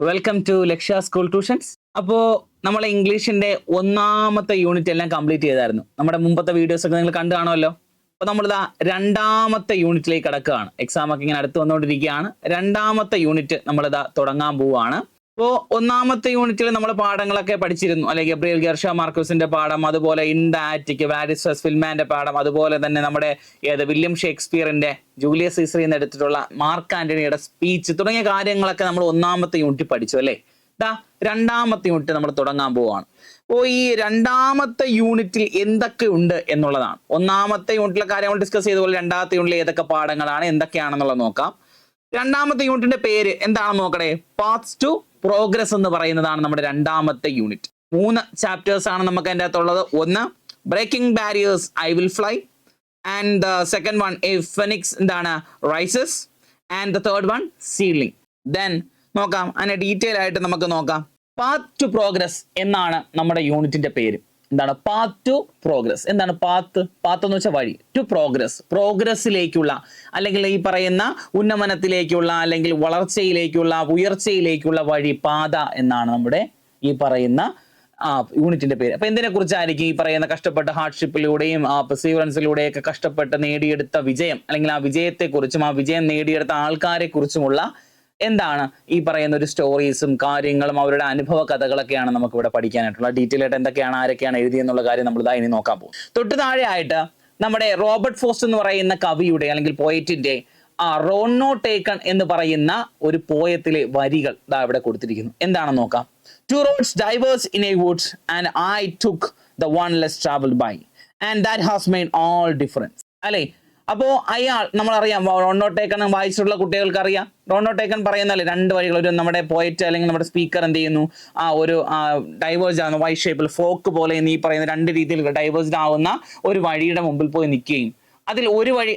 Welcome to Lakshya school tuitions. അപ്പോൾ നമ്മൾ ഇംഗ്ലീഷിന്റെ ഒന്നാമത്തെ യൂണിറ്റ് എല്ലാം കംപ്ലീറ്റ് ചെയ്തായിരുന്നു. നമ്മുടെ മുമ്പത്തെ വീഡിയോസ് ഒക്കെ നിങ്ങൾ കണ്ടു കാണുമല്ലോ. അപ്പോൾ നമ്മളിതാ രണ്ടാമത്തെ യൂണിറ്റിലേക്ക് കടക്കുകയാണ്. എക്സാം ഒക്കെ ഇങ്ങനെ അടുത്ത് വന്നുകൊണ്ടിരിക്കുകയാണ്. രണ്ടാമത്തെ യൂണിറ്റ് നമ്മളിതാ തുടങ്ങാൻ പോവുകയാണ്. അപ്പോൾ ഒന്നാമത്തെ യൂണിറ്റിൽ നമ്മൾ പാഠങ്ങളൊക്കെ പഠിച്ചിരുന്നു, അല്ലെങ്കിൽ ഗബ്രിയേൽ ഗാർഷ്യ മാർക്വസിന്റെ പാഠം, അതുപോലെ ഇൻ ദ ആറ്റിക് വാരിസ്റ്റസ് ഫിൽമാന്റെ പാഠം, അതുപോലെ തന്നെ നമ്മുടെ വില്യം ഷേക്സ്പിയറിന്റെ ജൂലിയസ് സീസറിൽ നിന്ന് എടുത്തിട്ടുള്ള മാർക്ക് ആന്റണിയുടെ സ്പീച്ച് തുടങ്ങിയ കാര്യങ്ങളൊക്കെ നമ്മൾ ഒന്നാമത്തെ യൂണിറ്റ് പഠിച്ചു അല്ലേ. രണ്ടാമത്തെ യൂണിറ്റ് നമ്മൾ തുടങ്ങാൻ പോവുകയാണ്. അപ്പോൾ ഈ രണ്ടാമത്തെ യൂണിറ്റിൽ എന്തൊക്കെ ഉണ്ട് എന്നുള്ളതാണ്. ഒന്നാമത്തെ യൂണിറ്റിലെ കാര്യങ്ങൾ ഡിസ്കസ് ചെയ്തതുപോലെ രണ്ടാമത്തെ യൂണിറ്റിൽ ഏതൊക്കെ പാഠങ്ങളാണ് എന്തൊക്കെയാണെന്നുള്ളത് നോക്കാം. രണ്ടാമത്തെ യൂണിറ്റിന്റെ പേര് എന്താണെന്ന് നോക്കണേ. പാത്സ് ടു പ്രോഗ്രസ് എന്ന് പറയുന്നതാണ് നമ്മുടെ രണ്ടാമത്തെ യൂണിറ്റ്. 3 ചാപ്റ്റേഴ്സ് ആണ് നമുക്ക് അതിൻ്റെ അകത്തുള്ളത്. ഒന്ന് breaking barriers, I will fly, and the second one a phoenix എന്താണ് rises, and the third one ceiling. Then നോക്കാം, അതിനെ ഡീറ്റെയിൽ ആയിട്ട് നമുക്ക് നോക്കാം. പാത്ത് ടു പ്രോഗ്രസ് എന്നാണ് നമ്മുടെ യൂണിറ്റിന്റെ പേര്. എന്താണ് പാത്ത് ടു പ്രോഗ്രസ്? എന്താണ് പാത്ത്? പാത്ത് എന്ന് വെച്ചാൽ വഴി. ടു പ്രോഗ്രസ്, പ്രോഗ്രസ്സിലേക്കുള്ള, അല്ലെങ്കിൽ ഈ പറയുന്ന ഉന്നമനത്തിലേക്കുള്ള, അല്ലെങ്കിൽ വളർച്ചയിലേക്കുള്ള, ഉയർച്ചയിലേക്കുള്ള വഴി, പാത എന്നാണ് നമ്മുടെ ഈ പറയുന്ന യൂണിറ്റിന്റെ പേര്. അപ്പൊ എന്തിനെ കുറിച്ചായിരിക്കും ഈ പറയുന്ന കഷ്ടപ്പെട്ട ഹാർഡ്ഷിപ്പിലൂടെയും പെർസീവറൻസിലൂടെയും ഒക്കെ കഷ്ടപ്പെട്ട് നേടിയെടുത്ത വിജയം, അല്ലെങ്കിൽ ആ വിജയത്തെക്കുറിച്ചും ആ വിജയം നേടിയെടുത്ത ആൾക്കാരെ കുറിച്ചുമുള്ള എന്താണ് ഈ പറയുന്ന ഒരു സ്റ്റോറീസും കാര്യങ്ങളും അവരുടെ അനുഭവ കഥകളൊക്കെയാണ് നമുക്ക് ഇവിടെ പഠിക്കാനായിട്ടുള്ള. ഡീറ്റെയിൽ ആയിട്ട് എന്തൊക്കെയാണ് ആരൊക്കെയാണ് എഴുതിയെന്നുള്ള കാര്യം നമ്മൾ ഇതാ ഇനി നോക്കാൻ പോകും. തൊട്ട് താഴെ ആയിട്ട് നമ്മുടെ റോബർട്ട് ഫോസ്റ്റ് എന്ന് പറയുന്ന കവിയുടെ അല്ലെങ്കിൽ പോയറ്റിന്റെ റോണോ ടേക്കൺ എന്ന് പറയുന്ന ഒരു പോയത്തിലെ വരികൾ ഇതാ ഇവിടെ കൊടുത്തിരിക്കുന്നു. എന്താണെന്ന് നോക്കാം. Two roads diverged in a woods and I took the one less traveled by and that has made all difference. അല്ലേ? അപ്പോ അയാൾ, നമ്മളറിയാം, റോണോ ടേക്കൺ വായിച്ചിട്ടുള്ള കുട്ടികൾക്ക് അറിയാം. റോണോ ടേക്കൺ പറയുന്നല്ലേ 2 വഴികൾ. ഒരു നമ്മുടെ പോയറ്റ് അല്ലെങ്കിൽ നമ്മുടെ സ്പീക്കർ എന്ത് ചെയ്യുന്നു, ഒരു ഡൈവേഴ്സ് ആകുന്ന വൈ ഷേപ്പിൽ ഫോക്ക് പോലെ ഈ പറയുന്ന 2 രീതിയിൽ ഡൈവേഴ്സ്ഡ് ആവുന്ന ഒരു വഴിയുടെ മുമ്പിൽ പോയി നിൽക്കുകയും അതിൽ ഒരു വഴി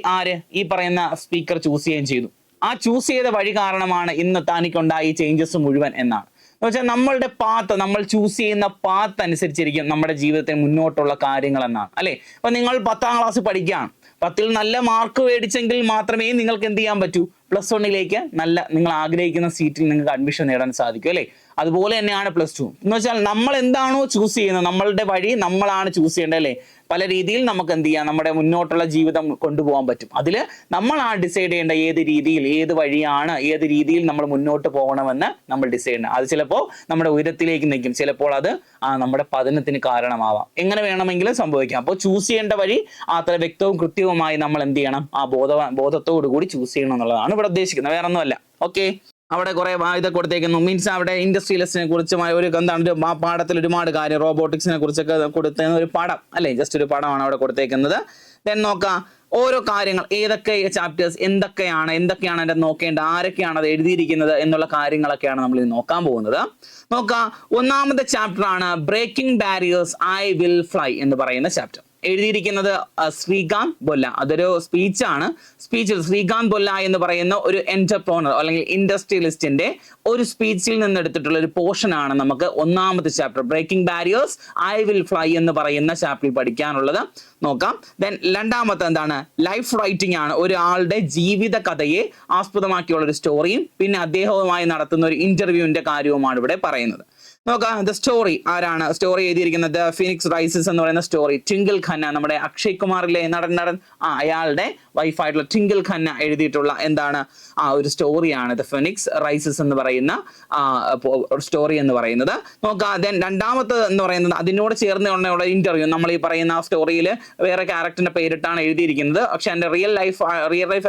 ഈ പറയുന്ന സ്പീക്കർ ചൂസ് ചെയ്യുകയും ചെയ്തു. ആ ചൂസ് ചെയ്ത വഴി കാരണമാണ് ഇന്ന് തനിക്കുണ്ടായ ഈ ചേഞ്ചസ് മുഴുവൻ എന്നാണ്. എന്ന് വെച്ചാൽ നമ്മളുടെ പാത്ത്, നമ്മൾ ചൂസ് ചെയ്യുന്ന പാത്ത് അനുസരിച്ചിരിക്കും നമ്മുടെ ജീവിതത്തിൽ മുന്നോട്ടുള്ള കാര്യങ്ങൾ എന്നാണ് അല്ലേ. അപ്പൊ നിങ്ങൾ 10ാം ക്ലാസ് പഠിക്കുകയാണ്. 10ൽ നല്ല മാർക്ക് മേടിച്ചെങ്കിൽ മാത്രമേ നിങ്ങൾക്ക് എന്ത് ചെയ്യാൻ പറ്റൂ, +1ലേക്ക് നിങ്ങൾ ആഗ്രഹിക്കുന്ന സീറ്റിൽ നിങ്ങൾക്ക് അഡ്മിഷൻ നേടാൻ സാധിക്കും അല്ലേ. അതുപോലെ തന്നെയാണ് +2 എന്ന് വെച്ചാൽ നമ്മൾ എന്താണോ ചൂസ് ചെയ്യുന്നത്, നമ്മളുടെ വഴി നമ്മളാണ് ചൂസ് ചെയ്യേണ്ടത് അല്ലേ. പല രീതിയിൽ നമുക്ക് എന്ത് ചെയ്യാം, നമ്മുടെ മുന്നോട്ടുള്ള ജീവിതം കൊണ്ടുപോകാൻ പറ്റും. അതിൽ നമ്മളാണ് ഡിസൈഡ് ചെയ്യേണ്ട ഏത് രീതിയിൽ, ഏത് വഴിയാണ്, ഏത് രീതിയിൽ നമ്മൾ മുന്നോട്ട് പോകണമെന്ന് നമ്മൾ ഡിസൈഡ് ചെയ്യണം. അത് ചിലപ്പോൾ നമ്മുടെ ഉയരത്തിലേക്ക് നിൽക്കും, ചിലപ്പോൾ അത് നമ്മുടെ പതനത്തിന് കാരണമാവാം. എങ്ങനെ വേണമെങ്കിലും സംഭവിക്കാം. അപ്പോൾ ചൂസ് ചെയ്യേണ്ട വഴി അത്ര വ്യക്തവും കൃത്യവുമായി നമ്മൾ എന്ത് ചെയ്യണം, ബോധത്തോടു കൂടി ചൂസ് ചെയ്യണം എന്നുള്ളതാണ് ഇവിടെ ഉദ്ദേശിക്കുന്നത്. വേറെ ഒന്നുമല്ല. ഓക്കെ, അവിടെ കുറെ ഇതൊക്കെ കൊടുത്തേക്കുന്നു. മീൻസ് അവിടെ ഇൻഡസ്ട്രിയലിസ്റ്റിനെ കുറിച്ചുമായ ഒരു എന്താണ് ഒരു പാഠത്തിൽ ഒരുപാട് കാര്യം, റോബോട്ടിക്സിനെ കുറിച്ചൊക്കെ കൊടുക്കുന്ന ഒരു പാഠം അല്ലേ, ജസ്റ്റ് ഒരു പാഠമാണ് അവിടെ കൊടുത്തേക്കുന്നത്. ദെൻ നോക്കാം ഓരോ കാര്യങ്ങൾ, ഏതൊക്കെ ചാപ്റ്റേഴ്സ് എന്തൊക്കെയാണ് അതിന്റെ നോക്കേണ്ട, ആരൊക്കെയാണ് അത് എഴുതിയിരിക്കുന്നത് എന്നുള്ള കാര്യങ്ങളൊക്കെയാണ് നമ്മൾ ഇത് നോക്കാൻ പോകുന്നത്. നോക്കാം, ഒന്നാമത്തെ ചാപ്റ്റർ ആണ് breaking barriers, I will fly എന്ന് പറയുന്ന ചാപ്റ്റർ. എഴുതിയിരിക്കുന്നത് ശ്രീകാന്ത് ബൊല്ല. അതൊരു സ്പീച്ചാണ്. സ്പീച്ചിൽ ശ്രീകാന്ത് ബൊല്ല എന്ന് പറയുന്ന ഒരു എന്റർപ്രോണർ അല്ലെങ്കിൽ ഇൻഡസ്ട്രിയലിസ്റ്റിന്റെ ഒരു സ്പീച്ചിൽ നിന്ന് എടുത്തിട്ടുള്ള ഒരു പോർഷൻ ആണ് നമുക്ക് ഒന്നാമത്തെ chapter breaking barriers, I will fly എന്ന് പറയുന്ന ചാപ്റ്ററിൽ പഠിക്കാനുള്ളത്. നോക്കാം. ദെൻ രണ്ടാമത്തെ എന്താണ്, ലൈഫ് റൈറ്റിംഗ് ആണ്. ഒരാളുടെ ജീവിത കഥയെ ആസ്പദമാക്കിയുള്ള ഒരു സ്റ്റോറിയും പിന്നെ അദ്ദേഹവുമായി നടത്തുന്ന ഒരു ഇന്റർവ്യൂവിന്റെ കാര്യവുമാണ് ഇവിടെ പറയുന്നത്. നോക്കാം, ദ സ്റ്റോറി ആരാണ് സ്റ്റോറി എഴുതിയിരിക്കുന്നത്, ഫിനിക്സ് റൈസസ് എന്ന് പറയുന്ന സ്റ്റോറി ട്വിങ്കിൾ ഖന്ന, നമ്മുടെ അക്ഷയ് കുമാറിലെ നടൻ അയാളുടെ വൈഫായിട്ടുള്ള ട്വിങ്കിൾ ഖന്ന എഴുതിയിട്ടുള്ള എന്താണ് ഒരു സ്റ്റോറിയാണ് ദ ഫിനിക്സ് റൈസസ് എന്ന് പറയുന്ന സ്റ്റോറി എന്ന് പറയുന്നത്. നോക്കാം. ദെൻ രണ്ടാമത്തെ എന്ന് പറയുന്നത് അതിനോട് ചേർന്നുള്ള ഇന്റർവ്യൂ. നമ്മൾ ഈ പറയുന്ന സ്റ്റോറിയിൽ വേറെ ക്യാരക്ടറിന്റെ പേരിട്ടാണ് എഴുതിയിരിക്കുന്നത്, പക്ഷെ എൻ്റെ റിയൽ ലൈഫ്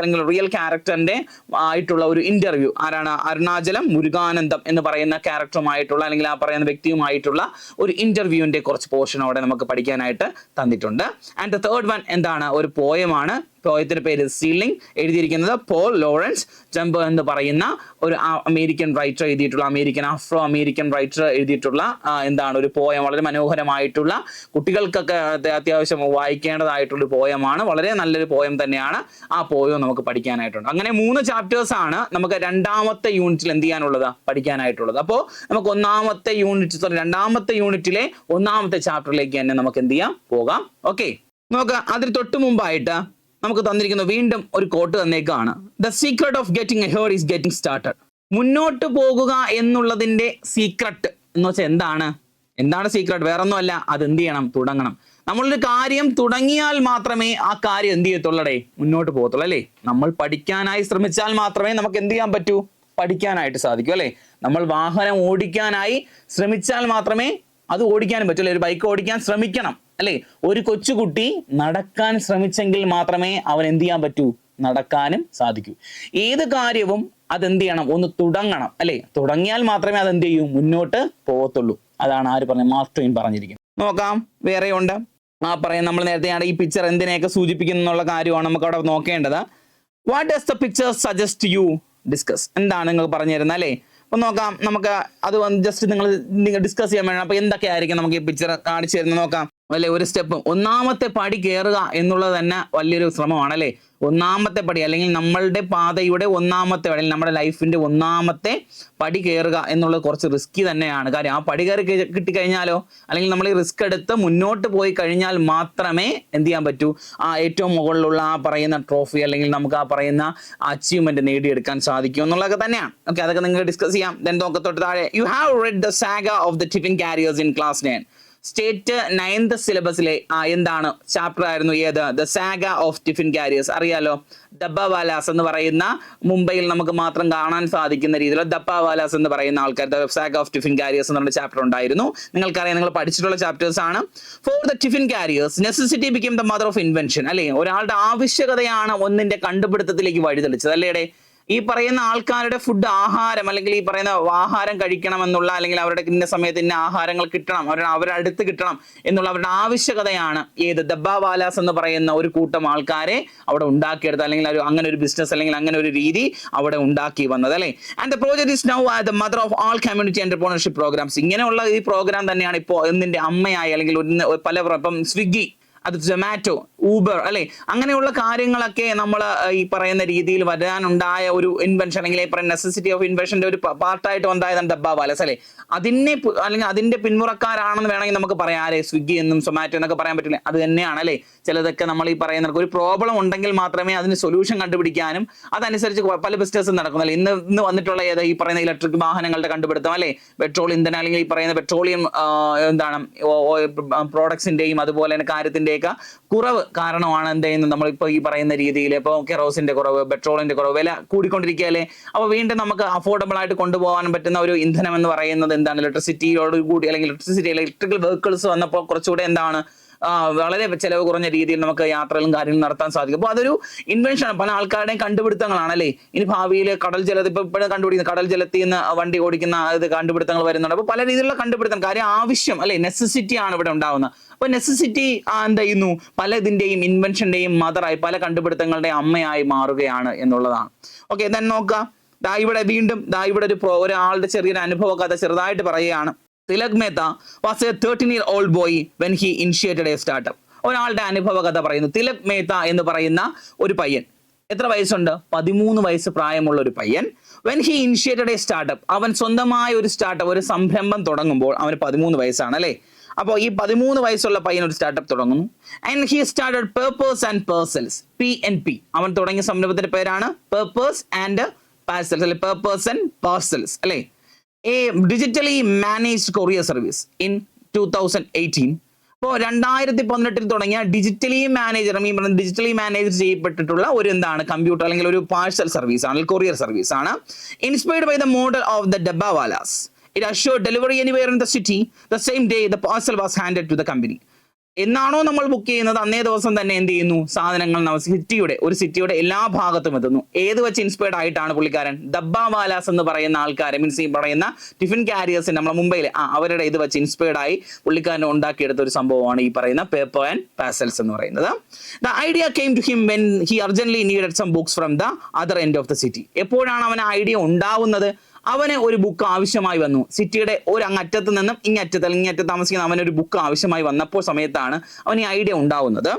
അല്ലെങ്കിൽ റിയൽ ക്യാരക്ടറിന്റെ ആയിട്ടുള്ള ഒരു ഇന്റർവ്യൂ ആരാണ്, അരുണാചലം മുരുകാനന്ദം എന്ന് പറയുന്ന ക്യാരക്ടറുമായിട്ടുള്ള അല്ലെങ്കിൽ ആ പറയുന്ന വ്യക്തിയുമായിട്ടുള്ള ഒരു ഇന്റർവ്യൂവിന്റെ കുറച്ച് പോർഷൻ അവിടെ നമുക്ക് പഠിക്കാനായിട്ട് തന്നിട്ടുണ്ട്. ആൻഡ് ദ തേർഡ് വൺ എന്താണ്, ഒരു പോയമാണ്. പോയത്തിന്റെ പേര് സീലിംഗ്. എഴുതിയിരിക്കുന്നത് പോൾ ലോറൻസ് ജംബോ എന്ന് പറയുന്ന ഒരു അമേരിക്കൻ റൈറ്റർ എഴുതിയിട്ടുള്ള, ആഫ്രോ അമേരിക്കൻ റൈറ്റർ എഴുതിയിട്ടുള്ള എന്താണ് ഒരു പോയം. വളരെ മനോഹരമായിട്ടുള്ള, കുട്ടികൾക്കൊക്കെ അത്യാവശ്യം വായിക്കേണ്ടതായിട്ടുള്ള പോയമാണ്. വളരെ നല്ലൊരു പോയം തന്നെയാണ്. ആ പോയം നമുക്ക് പഠിക്കാനായിട്ടുണ്ട്. അങ്ങനെ 3 ചാപ്റ്റേഴ്സ് ആണ് നമുക്ക് രണ്ടാമത്തെ യൂണിറ്റിൽ എന്ത് ചെയ്യാനുള്ളത്, പഠിക്കാനായിട്ടുള്ളത്. അപ്പോൾ നമുക്ക് രണ്ടാമത്തെ യൂണിറ്റിലെ ഒന്നാമത്തെ ചാപ്റ്ററിലേക്ക് തന്നെ നമുക്ക് എന്ത് ചെയ്യാം, പോകാം. ഓക്കെ, നോക്കാം. അതിന് തൊട്ട് മുമ്പായിട്ട് നമുക്ക് തന്നിരിക്കുന്ന വീണ്ടും ഒരു കോട്ട് തന്നേക്കാണ്. The secret of getting ahead is getting started. മുന്നോട്ട് പോകുക എന്നുള്ളതിന്റെ സീക്രട്ട് എന്ന് വെച്ചാൽ എന്താണ് സീക്രട്ട്? വേറൊന്നുമല്ല, അത് എന്ത് ചെയ്യണം? തുടങ്ങണം. നമ്മളൊരു കാര്യം തുടങ്ങിയാൽ മാത്രമേ ആ കാര്യം എന്ത് ചെയ്യത്തുള്ളടേ? മുന്നോട്ട് പോകത്തുള്ളൂ അല്ലേ? നമ്മൾ പഠിക്കാനായി ശ്രമിച്ചാൽ മാത്രമേ നമുക്ക് എന്ത് ചെയ്യാൻ പറ്റൂ? പഠിക്കാനായിട്ട് സാധിക്കൂ അല്ലേ? നമ്മൾ വാഹനം ഓടിക്കാനായി ശ്രമിച്ചാൽ മാത്രമേ അത് ഓടിക്കാനും പറ്റൂ അല്ലേ? ഒരു ബൈക്ക് ഓടിക്കാൻ ശ്രമിക്കണം അല്ലേ? ഒരു കൊച്ചുകുട്ടി നടക്കാൻ ശ്രമിച്ചെങ്കിൽ മാത്രമേ അവൻ എന്ത് ചെയ്യാൻ പറ്റൂ? നടക്കാനും സാധിക്കൂ. ഏത് കാര്യവും അതെന്ത് ചെയ്യണം? ഒന്ന് തുടങ്ങണം അല്ലേ? തുടങ്ങിയാൽ മാത്രമേ അതെന്ത് ചെയ്യൂ? മുന്നോട്ട് പോകത്തുള്ളൂ. അതാണ് ആര് പറഞ്ഞത്? മാർക്ക് ട്വെയിൻ പറഞ്ഞിരിക്കുന്നത്. നോക്കാം, വേറെ ഉണ്ട്. പറയാം, നമ്മൾ നേരത്തെയാണ് ഈ പിക്ചർ എന്തിനെയൊക്കെ സൂചിപ്പിക്കുന്നു എന്നുള്ള കാര്യമാണ് നമുക്ക് അവിടെ നോക്കേണ്ടത്. What does the picture suggest U discuss? എന്താണ് നിങ്ങൾ പറഞ്ഞു തരുന്നത് അല്ലേ? അപ്പൊ നോക്കാം, നമുക്ക് അത് ജസ്റ്റ് നിങ്ങൾ ഡിസ്കസ് ചെയ്യാൻ വേണം. അപ്പൊ എന്തൊക്കെയായിരിക്കും നമുക്ക് ഈ പിക്ചർ കാണിച്ചു തരുന്നത് നോക്കാം അല്ലെ? ഒരു സ്റ്റെപ്പ്, ഒന്നാമത്തെ പടി കയറുക എന്നുള്ളത് തന്നെ വലിയൊരു ശ്രമമാണ് അല്ലേ? ഒന്നാമത്തെ പടി അല്ലെങ്കിൽ നമ്മളുടെ പാതയുടെ ഒന്നാമത്തെ പടി, നമ്മുടെ ലൈഫിന്റെ ഒന്നാമത്തെ പടി കയറുക എന്നുള്ളത് കുറച്ച് റിസ്കി തന്നെയാണ്. കാര്യം ആ പടി കയറി കിട്ടിക്കഴിഞ്ഞാലോ, അല്ലെങ്കിൽ നമ്മൾ ഈ റിസ്ക് എടുത്ത് മുന്നോട്ട് പോയി കഴിഞ്ഞാൽ മാത്രമേ എന്ത് ചെയ്യാൻ പറ്റൂ? ആ ഏറ്റവും മുകളിലുള്ള ആ പറയുന്ന ട്രോഫി അല്ലെങ്കിൽ നമുക്ക് ആ പറയുന്ന അച്ചീവ്മെന്റ് നേടിയെടുക്കാൻ സാധിക്കും എന്നുള്ളതൊക്കെ തന്നെയാണ്. ഓക്കെ, അതൊക്കെ നിങ്ങൾക്ക് ഡിസ്കസ് ചെയ്യാം. ദെൻ തൊട്ട് താഴെ, you have read the saga of the tiffin carriers in class 9. State 9th സിലബസിലെ എന്താണ് ചാപ്റ്റർ ആയിരുന്നു? ഏത്? The saga of tiffin carriers. അറിയാലോ, ഡബ്ബാവാലാസ് എന്ന് പറയുന്ന, മുംബൈയിൽ നമുക്ക് മാത്രം കാണാൻ സാധിക്കുന്ന രീതിയിലുള്ള ഡബ്ബാവാലാസ് എന്ന് പറയുന്ന ആൾക്കാർ, the saga of tiffin carriers എന്ന് പറഞ്ഞ ചാപ്റ്റർ ഉണ്ടായിരുന്നു. നിങ്ങൾക്കറിയാം, നിങ്ങൾ പഠിച്ചിട്ടുള്ള ചാപ്റ്റേഴ്സ് ആണ്. For the tiffin carriers necessity become the mother of invention അല്ലേ? ഒരാളുടെ ആവശ്യകതയാണ് ഒന്നിന്റെ കണ്ടുപിടുത്തത്തിലേക്ക് വഴിതെളിച്ചത് അല്ലേടെ? ഈ പറയുന്ന ആൾക്കാരുടെ ഫുഡ്, ആഹാരം അല്ലെങ്കിൽ ഈ പറയുന്ന ആഹാരം കഴിക്കണമെന്നുള്ള, അല്ലെങ്കിൽ അവരുടെ ഇന്ന സമയത്ത് ഇന്ന ആഹാരങ്ങൾ കിട്ടണം, അവരുടെ അടുത്ത് കിട്ടണം എന്നുള്ള അവരുടെ ആവശ്യകതയാണ് ഏത്? ഡബ്ബാവാലാസ് എന്ന് പറയുന്ന ഒരു കൂട്ടം ആൾക്കാരെ അവിടെ ഉണ്ടാക്കിയെടുത്ത്, അല്ലെങ്കിൽ അങ്ങനെ ഒരു ബിസിനസ് അല്ലെങ്കിൽ അങ്ങനെ ഒരു രീതി അവിടെ ഉണ്ടാക്കി വന്നത് അല്ലേ? And the project is now the mother of all community entrepreneurship programmes. ഇങ്ങനെയുള്ള ഈ പ്രോഗ്രാം തന്നെയാണ് ഇപ്പോൾ ഇതിന്റെ അമ്മയായി, അല്ലെങ്കിൽ പല ഇപ്പം സ്വിഗ്ഗി, അത് സൊമാറ്റോ, ഊബർ അല്ലെ? അങ്ങനെയുള്ള കാര്യങ്ങളൊക്കെ നമ്മൾ ഈ പറയുന്ന രീതിയിൽ വരാനുണ്ടായ ഒരു ഇൻവെൻഷൻ, അല്ലെങ്കിൽ ഈ പറയുന്ന നെസസിറ്റി ഓഫ് ഇൻവെൻഷന്റെ ഒരു പാർട്ടായിട്ട് ഉണ്ടായതാണ് ഡബ്ബാവാലസ് അല്ലെ? അല്ലെങ്കിൽ അതിന്റെ പിന്മുറക്കാരാണെന്ന് വേണമെങ്കിൽ നമുക്ക് പറയാം. ആരെ? സ്വിഗ്ഗി എന്നും സൊമാറ്റോ എന്നൊക്കെ പറയാൻ പറ്റില്ല. അത് തന്നെയാണ് അല്ലെ? ചിലതൊക്കെ നമ്മൾ ഈ പറയുന്ന ഒരു പ്രോബ്ലം ഉണ്ടെങ്കിൽ മാത്രമേ അതിന് സൊല്യൂഷൻ കണ്ടുപിടിക്കാനും അതനുസരിച്ച് പല ബിസിനസ്സും നടക്കുന്നല്ലേ. ഇന്ന് വന്നിട്ടുള്ള ഈ പറയുന്ന ഇലക്ട്രിക് വാഹനങ്ങളുടെ കണ്ടുപിടുത്തം അല്ലെ? പെട്രോൾ ഇന്ധനം അല്ലെങ്കിൽ ഈ പറയുന്ന പെട്രോളിയം പ്രോഡക്ട്സിന്റെയും അതുപോലെ തന്നെ കാര്യത്തിന്റെയൊക്കെ കുറവ് കാരണമാണ് എന്ത് ചെയ്യുന്നത്? നമ്മളിപ്പോൾ ഈ പറയുന്ന രീതിയിൽ ഇപ്പോൾ കെറോസിന്റെ കുറവ്, പെട്രോളിന്റെ കുറവ്, വില കൂടിക്കൊണ്ടിരിക്കുകയല്ലേ? അപ്പോൾ വീണ്ടും നമുക്ക് അഫോർഡബിൾ ആയിട്ട് കൊണ്ടുപോകാൻ പറ്റുന്ന ഒരു ഇന്ധനം എന്ന് പറയുന്നത് എന്താണ്? ഇലക്ട്രിസിറ്റിയോട് കൂടി, അല്ലെങ്കിൽ ഇലക്ട്രിക്കൽ വെഹിക്കിൾസ് വന്നപ്പോൾ കുറച്ചുകൂടെ എന്താണ് വളരെ ചെലവ് കുറഞ്ഞ രീതിയിൽ നമുക്ക് യാത്രകളും കാര്യങ്ങളും നടത്താൻ സാധിക്കും. അപ്പോൾ അതൊരു ഇൻവെൻഷൻ ആണ്, പല ആൾക്കാരുടെയും കണ്ടുപിടുത്തങ്ങളാണ് അല്ലേ? ഇനി ഭാവിയിൽ കടൽ ജലത്തിൽ ഇപ്പോഴും കണ്ടുപിടിക്കുന്ന, കടൽ ജലത്തിൽ നിന്ന് വണ്ടി ഓടിക്കുന്ന കണ്ടുപിടുത്തങ്ങൾ വരുന്നുണ്ട്. അപ്പോൾ പല രീതിയിലുള്ള കണ്ടുപിടുത്തം, കാര്യം ആവശ്യം അല്ലെ? നെസസിറ്റി ആണ് ഇവിടെ ഉണ്ടാവുന്നത്. അപ്പൊ നെസസിറ്റി എന്ത് ചെയ്യുന്നു? പല ഇതിന്റെയും ഇൻവെൻഷന്റെയും മദറായി, പല കണ്ടുപിടുത്തങ്ങളുടെയും അമ്മയായി മാറുകയാണ് എന്നുള്ളതാണ്. ഓക്കെ, then നോക്കുക, ഇവിടെ വീണ്ടും ഇവിടെ ഒരാളുടെ ചെറിയൊരു അനുഭവ കഥ ചെറുതായിട്ട് പറയുകയാണ്. Tilak Mehta was A 13-year-old boy when he initiated a startup. ഒരാളുടെ അനുഭവ കഥ പറയുന്നു. തിലക് മേത്ത എന്ന് പറയുന്ന ഒരു പയ്യൻ, എത്ര വയസ്സുണ്ട്? 13 വയസ്സ് പ്രായമുള്ള ഒരു പയ്യൻ. when he initiated a startup, അവൻ സ്വന്തമായ ഒരു സ്റ്റാർട്ടപ്പ്, ഒരു സംരംഭം തുടങ്ങുമ്പോൾ അവന് 13 വയസ്സാണ് അല്ലേ? അപ്പോൾ ഈ 13 വയസ്സുള്ള പയ്യൻ ഒരു സ്റ്റാർട്ടപ്പ് തുടങ്ങുന്നു. And he started papers and parcels, PNP. അവൻ തുടങ്ങിയ സംരംഭത്തിന്റെ പേരാണ് പേർപ്പേഴ്സ് ആൻഡ് പാർസൽസ് അല്ലെ? പേർപ്പേഴ്സ് ആൻഡ് പാർസൽസ് അല്ലെ? A digitally managed courier service in 2018. അപ്പോൾ 2018 തുടങ്ങിയ ഡിജിറ്റലി മാനേജ് ചെയ്യപ്പെട്ടിട്ടുള്ള ഒരു കമ്പ്യൂട്ടർ അല്ലെങ്കിൽ ഒരു പാഴ്സൽ സർവീസ് ആണ്, കൊറിയർ സർവീസ് ആണ്. Inspired by the model of the dabbawalas. It assured delivery anywhere in the city. The same day the parcel was handed to the company. എന്നാണോ നമ്മൾ book ചെയ്യുന്നത് അന്നേ ദിവസം തന്നെ എന്ത് ചെയ്യുന്നു? സാധനങ്ങൾ ഒരു സിറ്റിയുടെ എല്ലാ ഭാഗത്തും എത്തുന്നു. ഏത് വെച്ച് ഇൻസ്പയർഡ് ആയിട്ടാണ് പുള്ളിക്കാരൻ? ഡബ്ബാവാലാസ് എന്ന് പറയുന്ന ആൾക്കാരെ, മീൻസ് ഈ പറയുന്ന ടിഫിൻ കാരിയേഴ്സിന് നമ്മളെ മുംബൈയിലെ അവരുടെ ഇത് വെച്ച് ഇൻസ്പയർഡ് ആയി പുള്ളിക്കാരൻ ഉണ്ടാക്കിയെടുത്ത ഒരു സംഭവമാണ് ഈ പറയുന്ന പേപ്പർ ആൻഡ് പാർസൽസ് എന്ന് പറയുന്നത്. The idea came to him when he urgently needed some books from the other end of the city. എപ്പോഴാണ് അവന് ഐഡിയ ഉണ്ടാവുന്നത്? അവന് ഒരു ബുക്ക് ആവശ്യമായി വന്നു. സിറ്റിയുടെ ഒരു അങ്ങറ്റത്ത് നിന്നും ഇങ്ങറ്റത്ത് താമസിക്കുന്ന അവനൊരു ബുക്ക് ആവശ്യമായി വന്നപ്പോൾ സമയത്താണ് അവന് ഈ ഐഡിയ ഉണ്ടാവുന്നത്.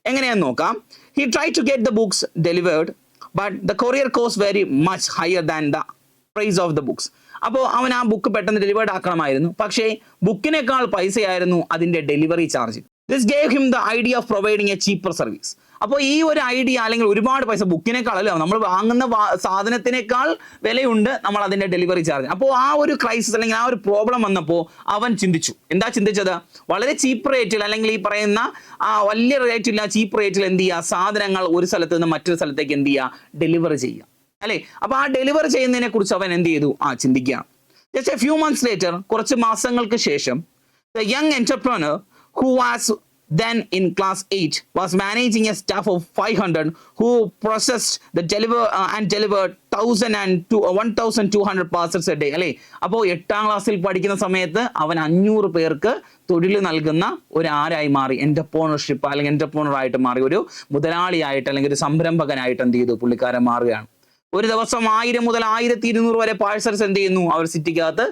എങ്ങനെയാന്ന് നോക്കാം. He try to get the books delivered but the courier cost very much higher than the price of the books. അപ്പോൾ അവൻ ആ ബുക്ക് പെട്ടെന്ന് ഡെലിവേർഡ് ആക്കണമായിരുന്നു, പക്ഷേ ബുക്കിനേക്കാൾ പൈസയായിരുന്നു അതിന്റെ delivery charge. This gave him the idea of providing A cheaper service. അപ്പോൾ ഈ ഒരു idea, അല്ലെങ്കിൽ ഒരുപാട് പൈസ ബുക്കിനേക്കാളല്ല, നമ്മൾ വാങ്ങുന്ന സാധനത്തിനേക്കാൾ വിലയുണ്ട് നമ്മൾ അതിന്റെ ഡെലിവറി ചാർജ്. അപ്പോൾ ആ ഒരു ക്രൈസിസ് അല്ലെങ്കിൽ ആ ഒരു പ്രോബ്ലം വന്നപ്പോൾ അവൻ ചിന്തിച്ചു. എന്താ ചിന്തിച്ചത്? വളരെ ചീപ്പ് റേറ്റിൽ, അല്ലെങ്കിൽ ഈ പറയുന്ന വലിയ റേറ്റില്ല, ചീപ്പ് റേറ്റിൽ എന്ത് ചെയ്യുക, സാധനങ്ങൾ ഒരു സ്ഥലത്ത് നിന്ന് മറ്റൊരു സ്ഥലത്തേക്ക് എന്ത് ചെയ്യുക, ഡെലിവറി ചെയ്യുക അല്ലേ. അപ്പോൾ ആ ഡെലിവറി ചെയ്യുന്നതിനെ കുറിച്ച് അവൻ എന്ത് ചെയ്തു, ചിന്തിക്കുകയാണ്. Just a few months later, കുറച്ച് മാസങ്ങൾക്ക് ശേഷം, the young entrepreneur who was then in class 8 was managing a staff of 500 who processed the delivered 1200 parcels a day അല്ലേ. അപ്പോൾ 8ാം ക്ലാസ്സിൽ പഠിക്കുന്ന സമയത്ത് അവൻ 500 പേർക്ക് തൊഴിൽ നൽകുന്ന ഒരു ആരായി മാറി, എന്റർപ്രണർഷിപ്പ് അല്ലെങ്കിൽ എന്റർപ്രണർ ആയിട്ട് മാറി, ഒരു മുതലാളിയായിട്ട് അല്ലെങ്കിൽ ഒരു സംരംഭകനായിട്ട് എന്ത് ചെയ്തു, പുള്ളിക്കാരൻ മാറുകയാണ്. ഒരു ദിവസം 1000 മുതൽ 1200 വരെ പാഴ്സൽസ് എന്ത് ചെയ്യുന്നു, അവർ സിറ്റിക്കകത്ത്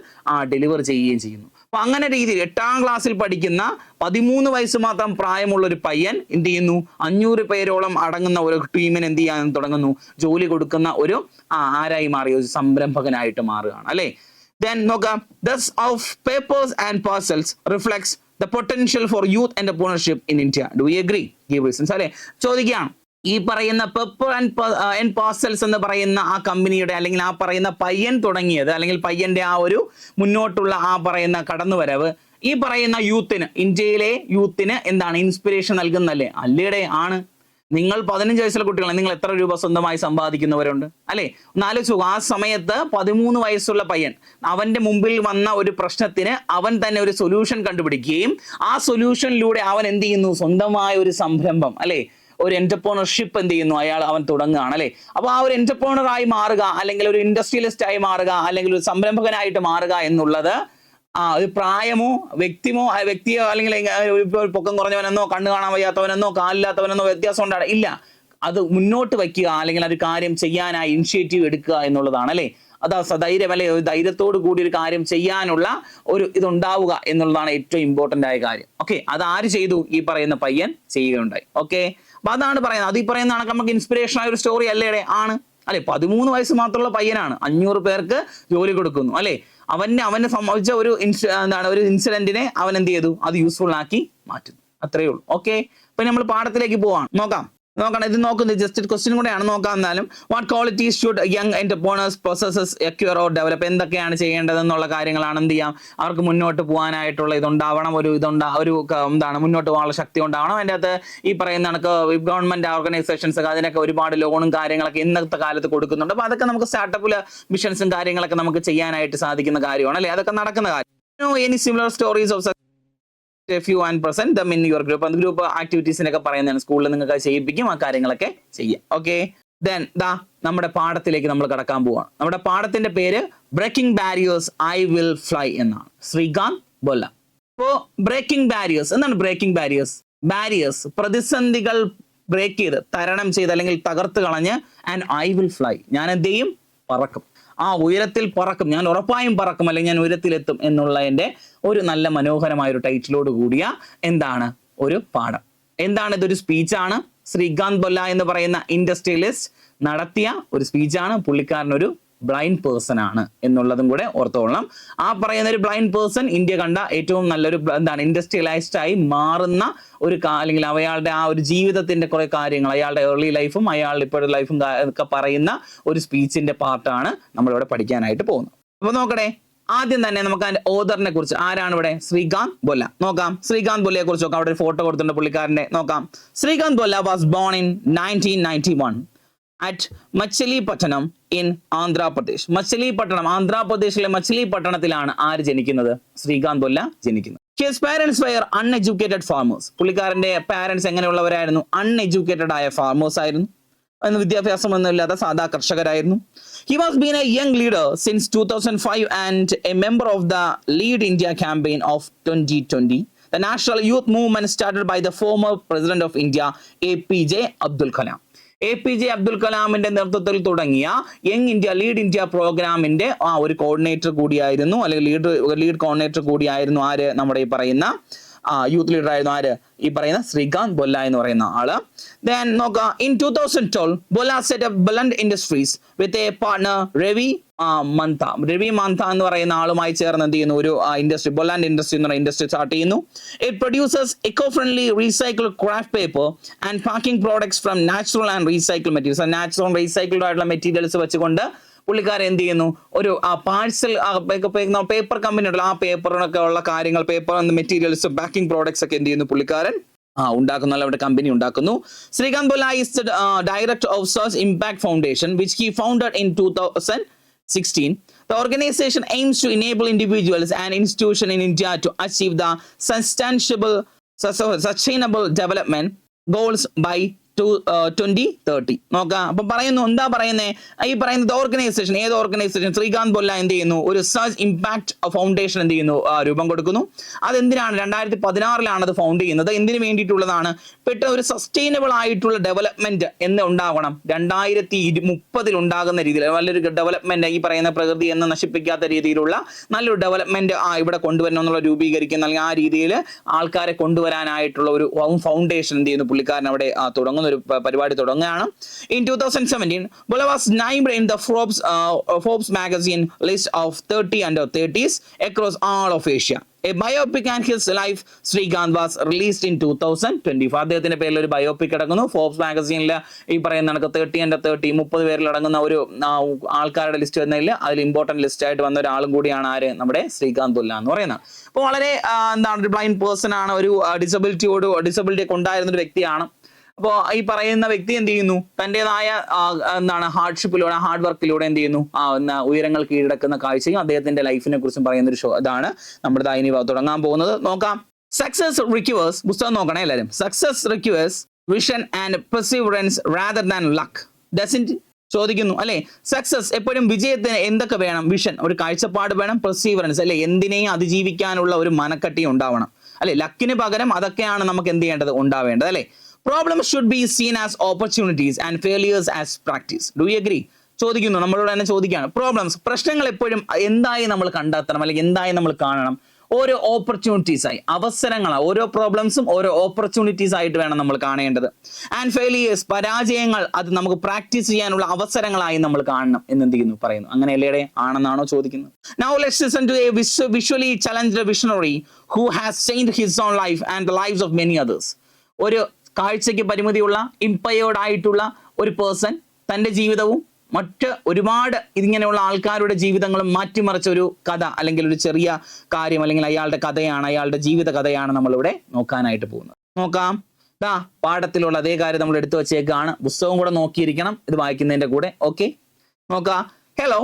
ഡെലിവർ ചെയ്യുകയും ചെയ്യുന്നു. അപ്പൊ അങ്ങനെ രീതിയിൽ 8ാം ക്ലാസ്സിൽ പഠിക്കുന്ന 13 വയസ്സ് മാത്രം പ്രായമുള്ള ഒരു പയ്യൻ എന്ത് ചെയ്യുന്നു, 500 പേരോളം അടങ്ങുന്ന ഒരു ടീമിന് എന്ത് ചെയ്യാൻ തുടങ്ങുന്നു, ജോലി കൊടുക്കുന്ന ഒരു ആരായി മാറി, ഒരു സംരംഭകനായിട്ട് മാറുകയാണ് അല്ലെ. Then നോക്കാം, thus of papers and parcels reflects the potential for youth entrepreneurship in India. Do we agree? Give reasons അല്ലെ. ചോദിക്കുകയാണ്, ഈ പറയുന്ന പെപ്പർ ആൻഡ് പാർസൽസ് എന്ന് പറയുന്ന ആ കമ്പനിയുടെ, അല്ലെങ്കിൽ ആ പറയുന്ന പയ്യൻ തുടങ്ങിയത്, അല്ലെങ്കിൽ പയ്യന്റെ ആ ഒരു മുന്നോട്ടുള്ള ആ പറയുന്ന കടന്നുവരവ് ഈ പറയുന്ന യൂത്തിന്, ഇന്ത്യയിലെ യൂത്തിന് എന്താണ്, ഇൻസ്പിറേഷൻ നൽകുന്നല്ലേ? അല്ലേടെ ആണ്. നിങ്ങൾ 15 വയസ്സുള്ള കുട്ടികളാണ്, നിങ്ങൾ എത്ര രൂപ സ്വന്തമായി സമ്പാദിക്കുന്നവരുണ്ട് അല്ലെ? ഒന്നാലോചിച്ചു, ആ സമയത്ത് 13 വയസ്സുള്ള പയ്യൻ, അവന്റെ മുമ്പിൽ വന്ന ഒരു പ്രശ്നത്തിന് അവൻ തന്നെ ഒരു സൊല്യൂഷൻ കണ്ടുപിടിക്കുകയും ആ സൊല്യൂഷനിലൂടെ അവൻ എന്ത് ചെയ്യുന്നു, സ്വന്തമായ ഒരു സംരംഭം അല്ലെ, ഒരു എന്റർപ്രണർഷിപ്പ് എന്ത് ചെയ്യുന്നു, അവൻ തുടങ്ങുകയാണ് അല്ലെ. അപ്പോൾ ആ ഒരു എന്റർപ്രണർ ആയി മാറുക, അല്ലെങ്കിൽ ഒരു ഇൻഡസ്ട്രിയലിസ്റ്റ് ആയി മാറുക, അല്ലെങ്കിൽ ഒരു സംരംഭകനായിട്ട് മാറുക എന്നുള്ളത് ഒരു പ്രായമോ വ്യക്തിയോ അല്ലെങ്കിൽ പൊക്കം കുറഞ്ഞവനെന്നോ കണ്ണു കാണാൻ വയ്യാത്തവനെന്നോ കാലില്ലാത്തവനെന്നോ വ്യത്യാസം ഉണ്ടാകും ഇല്ല. അത് മുന്നോട്ട് വയ്ക്കുക, അല്ലെങ്കിൽ ഒരു കാര്യം ചെയ്യാനായി ഇനിഷ്യേറ്റീവ് എടുക്കുക എന്നുള്ളതാണ് അല്ലെ. അതാ സധൈര്യം അല്ലെ, ഒരു ധൈര്യത്തോട് കൂടി ഒരു കാര്യം ചെയ്യാനുള്ള ഒരു ഇതുണ്ടാവുക എന്നുള്ളതാണ് ഏറ്റവും ഇമ്പോർട്ടന്റ് ആയ കാര്യം. ഓക്കെ, അത് ആര് ചെയ്തു? ഈ പറയുന്ന പയ്യൻ ചെയ്യുകയുണ്ടായി. ഓക്കെ, അപ്പൊ അതാണ് പറയുന്നത്. അത് ഈ പറയുന്ന നമുക്ക് ഇൻസ്പിറേഷൻ ആയ ഒരു സ്റ്റോറി അല്ലേ? ആണ് അല്ലെ. 13 വയസ്സ് മാത്രമുള്ള പയ്യനാണ്, 500 പേർക്ക് ജോലി കൊടുക്കുന്നു അല്ലെ. അവന് സംഭവിച്ച ഒരു ഒരു ഇൻസിഡന്റിനെ അവൻ എന്ത് ചെയ്തു, അത് യൂസ്ഫുൾ ആക്കി മാറ്റുന്നു. അത്രയേ ഉള്ളൂ. ഓക്കെ, അപ്പൊ നമ്മൾ പാഠത്തിലേക്ക് പോവാണ്. നോക്കണം, ഇത് നോക്കുന്നത് ജസ്റ്റ് ക്വസ്റ്റ്യൻ കൂടെയാണ്. നോക്കാം. എന്നാലും what qualities should young entrepreneurs possesses acquire or develop, എന്തൊക്കെയാണ് ചെയ്യേണ്ടതെന്നുള്ള കാര്യങ്ങളാണ് എന്ത് ചെയ്യാം, അവർക്ക് മുന്നോട്ട് പോകാനായിട്ടുള്ള ഇതുണ്ടാവണം, ഒരു മുന്നോട്ട് പോകാനുള്ള ശക്തി ഉണ്ടാവണം. അതിൻ്റെ അകത്ത് ഈ പറയുന്ന കണക്ക് ഗവൺമെന്റ് ഓർഗനൈസേഷൻസ് അതിനൊക്കെ ഒരുപാട് ലോണും കാര്യങ്ങളൊക്കെ ഇന്നത്തെ കാലത്ത് കൊടുക്കുന്നുണ്ട്. അപ്പൊ അതൊക്കെ നമുക്ക് സ്റ്റാർട്ടപ്പില് മിഷൻസും കാര്യങ്ങളൊക്കെ നമുക്ക് ചെയ്യാനായിട്ട് സാധിക്കുന്ന കാര്യമാണ് അല്ലെ. അതൊക്കെ നടക്കുന്ന കാര്യം. Any similar stories of if you and present them in your group, and group ആക്ടിവിറ്റീസിനൊക്കെ പറയുന്നതാണ്, സ്കൂളിൽ നിങ്ങൾക്ക് ചെയ്യിപ്പിക്കും, ആ കാര്യങ്ങളൊക്കെ ചെയ്യാം. ഓക്കെ, ദെൻ നമ്മുടെ പാഠത്തിലേക്ക് നമ്മൾ കടക്കാൻ പോവാണ്. നമ്മുടെ പാഠത്തിന്റെ പേര് breaking barriers I will fly എന്നാണ്. ശ്രീകാന്ത് ബൊല്ല. അപ്പോ ബ്രേക്കിംഗ് ബാരിയേഴ്സ് എന്താണ്? ബ്രേക്കിംഗ് ബാരിയേഴ്സ് പ്രതിസന്ധികൾ ബ്രേക്ക് ചെയ്ത്, തരണം ചെയ്ത്, അല്ലെങ്കിൽ തകർത്ത് കളഞ്ഞ്, ആൻഡ് ഐ വിൽ ഫ്ലൈ, ഞാൻ എന്ത് ചെയ്യും, പറക്കും, ഉയരത്തിൽ പറക്കും, ഞാൻ ഉറപ്പായും പറക്കും, അല്ലെങ്കിൽ ഞാൻ ഉയരത്തിലെത്തും എന്നുള്ളതിന്റെ ഒരു നല്ല മനോഹരമായ ഒരു ടൈറ്റിലോട് കൂടിയ ഒരു പാഠം. ഇതൊരു സ്പീച്ചാണ്. ശ്രീകാന്ത് ബൊല്ല എന്ന് പറയുന്ന ഇൻഡസ്ട്രിയലിസ്റ്റ് നടത്തിയ ഒരു സ്പീച്ചാണ്. പുള്ളിക്കാരൻ ഒരു ബ്ലൈൻഡ് പേഴ്സൺ ആണ് എന്നുള്ളതും കൂടെ ഓർത്തോളണം. ആ പറയുന്ന ഒരു ബ്ലൈൻഡ് പേഴ്സൺ ഇന്ത്യ കണ്ട ഏറ്റവും നല്ലൊരു ഇൻഡസ്ട്രിയലൈസ്ഡ് ആയി മാറുന്ന ഒരു അല്ലെങ്കിൽ അയാളുടെ ആ ഒരു ജീവിതത്തിന്റെ കുറെ കാര്യങ്ങൾ, അയാളുടെ ഏർലി ലൈഫും അയാളുടെ ഇപ്പോഴത്തെ ലൈഫും ഒക്കെ പറയുന്ന ഒരു സ്പീച്ചിന്റെ പാർട്ടാണ് നമ്മളിവിടെ പഠിക്കാനായിട്ട് പോകുന്നത്. അപ്പൊ നോക്കണേ, ആദ്യം തന്നെ നമുക്ക് അതിന്റെ ഓതറിനെ കുറിച്ച്, ആരാണ് ഇവിടെ? ശ്രീകാന്ത് ബൊല്ല. നോക്കാം, ശ്രീകാന്ത് ബൊല്ലയെ കുറിച്ച് നോക്കാം. അവിടെ ഒരു ഫോട്ടോ കൊടുത്തിട്ടുണ്ട് പുള്ളിക്കാരന്റെ. നോക്കാം, Srikanth Bolla was born in 1991 at Machilipatnam in Andhra Pradesh. Machilipatnam, ആന്ധ്രാപ്രദേശിലെ മച്ചിലിപട്ടണത്തിലാണ് ആര് ജനിക്കുന്നത്? ശ്രീകാന്ത് ബൊല്ല ജനിക്കുന്നത്. His parents were uneducated farmers. പുള്ളിക്കാരന്റെ പാരന്റ്സ് എങ്ങനെയുള്ളവരായിരുന്നു? അൺഎഡ്യൂക്കേറ്റഡ് ആയ ഫാർമേഴ്സ് ആയിരുന്നു. വിദ്യാഭ്യാസമൊന്നും ഇല്ലാത്ത സാധാ കർഷകരായിരുന്നു. He was been a young leader since 2005 and a member of the Lead India campaign of 2020. The national youth movement started by the former president of India, APJ Abdul Kalam. APJ Abdul കലാമിന്റെ നേതൃത്വത്തിൽ തുടങ്ങിയ young India lead India പ്രോഗ്രാമിന്റെ ഒരു coordinator കൂടിയായിരുന്നു, അല്ലെങ്കിൽ lead coordinator കൂടിയായിരുന്നു ആര്? നമ്മുടെ ഈ പറയുന്ന യൂത്ത് ലീഡർ ആയിരുന്നു ആര്, ഈ പറയുന്ന ശ്രീകാന്ത് ബൊല്ല എന്ന് പറയുന്ന ആള്. Then നോക്കുക, in 2012 Bolla set up Bulland Industries with a partner Ravi മന്ത എന്ന് പറയുന്ന ആളുമായി ചേർന്ന് എന്ത് ചെയ്യുന്നു, ഒരു ഇൻഡസ്ട്രി, ബൊല്ലാൻഡ് ഇൻഡസ്ട്രി എന്ന് പറയുന്ന ഇൻഡസ്ട്രി സ്റ്റാർട്ട് ചെയ്യുന്നു. It produces eco-friendly recycled craft paper and packing products from natural and recycled materials. Natural recycled ആയിട്ടുള്ള മെറ്റീരിയൽസ് വെച്ചുകൊണ്ട് പുള്ളിക്കാരൻ എന്ത് ചെയ്യുന്നു, ഒരു പാഴ്സൽ പേപ്പർ കമ്പനി ഉണ്ടല്ലോ, ആ പേപ്പറിനൊക്കെ ഉള്ള കാര്യങ്ങൾ, പേപ്പർ മെറ്റീരിയൽസ്, പാക്കിംഗ് പ്രോഡക്ട്സ് ഒക്കെ എന്ത് ചെയ്യുന്നു പുള്ളിക്കാരൻ ഉണ്ടാക്കുന്നു, അവിടെ കമ്പനി ഉണ്ടാക്കുന്നു. Srikanth Bolla is the director of source impact foundation which he founded in 2016. The organization aims to enable individuals and institutions in India to achieve the sustainable development goals by 2030. നോക്കാം. അപ്പൊ പറയുന്നു, എന്താ പറയുന്നേ, ഈ പറയുന്നത് ഓർഗനൈസേഷൻ, ഏത് ഓർഗനൈസേഷൻ, ശ്രീകാന്ത് ബൊല്ല എന്ത് ചെയ്യുന്നു, ഒരു സർച്ച് ഇമ്പാക്ട് ഫൗണ്ടേഷൻ എന്ത് ചെയ്യുന്നു, രൂപം കൊടുക്കുന്നു. അതെന്തിനാണ്, 2016 അത് ഫൗണ്ട് ചെയ്യുന്നത്. എന്തിനു വേണ്ടിയിട്ടുള്ളതാണ്, പെട്ടെന്ന് ഒരു സസ്റ്റൈനബിൾ ആയിട്ടുള്ള ഡെവലപ്മെന്റ് എന്ന് ഉണ്ടാവണം, 2030 ഉണ്ടാകുന്ന രീതിയിൽ നല്ലൊരു ഡെവലപ്മെന്റ്, ഈ പറയുന്ന പ്രകൃതി എന്ന് നശിപ്പിക്കാത്ത രീതിയിലുള്ള നല്ലൊരു ഡെവലപ്മെന്റ് ഇവിടെ കൊണ്ടുവരണം എന്നുള്ള രൂപീകരിക്കുന്ന, അല്ലെങ്കിൽ ആ രീതിയിൽ ആൾക്കാരെ കൊണ്ടുവരാനായിട്ടുള്ള ഒരു ഫൗണ്ടേഷൻ എന്ത് ചെയ്യുന്നു പുള്ളിക്കാരൻ അവിടെ തുടങ്ങുന്നു, ഒരു പരിപാടി തുടങ്ങുകയാണ്. In 2017 Bolla was named in the Forbes magazine list of 30 under 30s across all of Asia. A biopic and his life Srikanth was released in 2024. അദ്ദേഹത്തിന്റെ പേരിൽ ഒരു ബയോപിക് അടങ്ങുന്നു. ഫോർബ്സ് മാഗസീനിൽ ഈ പറയുന്ന 30 under 30 30 പേരിൽ അടങ്ങുന്ന ഒരു ആൾക്കാരുടെ ലിസ്റ്റ് വരുന്നതിൽ അതിൽ ഇമ്പോർട്ടന്റ് ലിസ്റ്റ് ആയിട്ട് വന്ന ഒരാളും കൂടിയാണ് ആര്, നമ്മുടെ ശ്രീകാന്ത് ബൊല്ല എന്ന് പറയുന്നത്. അപ്പോൾ വളരെ എന്താണ്, ഒരു ബ്ലൈൻഡ് പേഴ്സൺ ആണ്, ഒരു ഡിസബിലിറ്റി ഒക്കെ ഉണ്ടായിരുന്ന ഒരു വ്യക്തിയാണ്. അപ്പോൾ ഈ പറയുന്ന വ്യക്തി എന്ത് ചെയ്യുന്നു, തൻ്റെതായ എന്താണ് ഹാർഡ്ഷിപ്പിലൂടെ, ഹാർഡ് വർക്കിലൂടെ എന്ത് ചെയ്യുന്നു, ഉയരങ്ങൾ കീഴടക്കുന്ന കാഴ്ചയും അദ്ദേഹത്തിന്റെ ലൈഫിനെ കുറിച്ചും പറയുന്ന ഒരു ഷോ ഇതാണ് നമ്മുടെ ഇനി തുടങ്ങാൻ പോകുന്നത്. നോക്കാം. സക്സസ് റിക്വയേഴ്സ്, പുസ്തകം നോക്കണേ എല്ലാവരും. Success requires vision and perseverance rather than luck. Doesn't ചോദിക്കുന്നു അല്ലെ, സക്സസ് എപ്പോഴും വിജയത്തിന് എന്തൊക്കെ വേണം, വിഷൻ ഒരു കാഴ്ചപ്പാട് വേണം, പെർസീവറൻസ് അല്ലെ എന്തിനേയും അതിജീവിക്കാനുള്ള ഒരു മനക്കട്ടി ഉണ്ടാവണം അല്ലെ, ലക്കിന് പകരം അതൊക്കെയാണ് നമുക്ക് എന്ത് ചെയ്യേണ്ടത്, ഉണ്ടാവേണ്ടത് അല്ലെ. Problems should be seen as opportunities and failures as practice. Do you agree? ചോദിക്കുന്നു, നമ്മളോട് തന്നെ ചോദിക്കുകയാണ്. പ്രോബ്ലംസ്, പ്രശ്നങ്ങൾ എപ്പോഴും എന്തായി നമ്മൾ കണ്ടെത്തണം, അല്ലെങ്കിൽ എന്തായി നമ്മൾ കാണണം, ഓരോ ഓപ്പർച്യൂണിറ്റീസ് ആയി, അവസരങ്ങളാണ്. ഓരോ പ്രോബ്ലംസും ഓരോ ഓപ്പർച്യൂണിറ്റീസ് ആയിട്ട് വേണം നമ്മൾ കാണേണ്ടത്. ആൻഡ് ഫെയിലിയേഴ്സ്, പരാജയങ്ങൾ, അത് നമുക്ക് പ്രാക്ടീസ് ചെയ്യാനുള്ള അവസരങ്ങളായി നമ്മൾ കാണണം എന്ന് എന്ത് ചെയ്യുന്നു, പറയുന്നു. അങ്ങനെയല്ലേ ആണെന്നാണോ ചോദിക്കുന്നത്. Now let's listen to a visually challenged visionary who has changed his own life and the lives of many others. ഒരു കാഴ്ചയ്ക്ക് പരിമിതിയുള്ള, ഇമ്പയേർഡ് ആയിട്ടുള്ള ഒരു പേഴ്സൺ തൻ്റെ ജീവിതവും മറ്റ് ഒരുപാട് ഇങ്ങനെയുള്ള ആൾക്കാരുടെ ജീവിതങ്ങളും മാറ്റിമറിച്ച ഒരു കഥ, അല്ലെങ്കിൽ ഒരു ചെറിയ കാര്യം, അല്ലെങ്കിൽ അയാളുടെ കഥയാണ്, അയാളുടെ ജീവിത കഥയാണ് നമ്മളിവിടെ നോക്കാനായിട്ട് പോകുന്നത്. നോക്കാം. പാഠത്തിലുള്ള അതേ കാര്യം നമ്മൾ എടുത്തു വെച്ചേക്കാണ്. പുസ്തകം കൂടെ നോക്കിയിരിക്കണം ഇത് വായിക്കുന്നതിന്റെ കൂടെ. ഓക്കെ, നോക്കാം. Hello,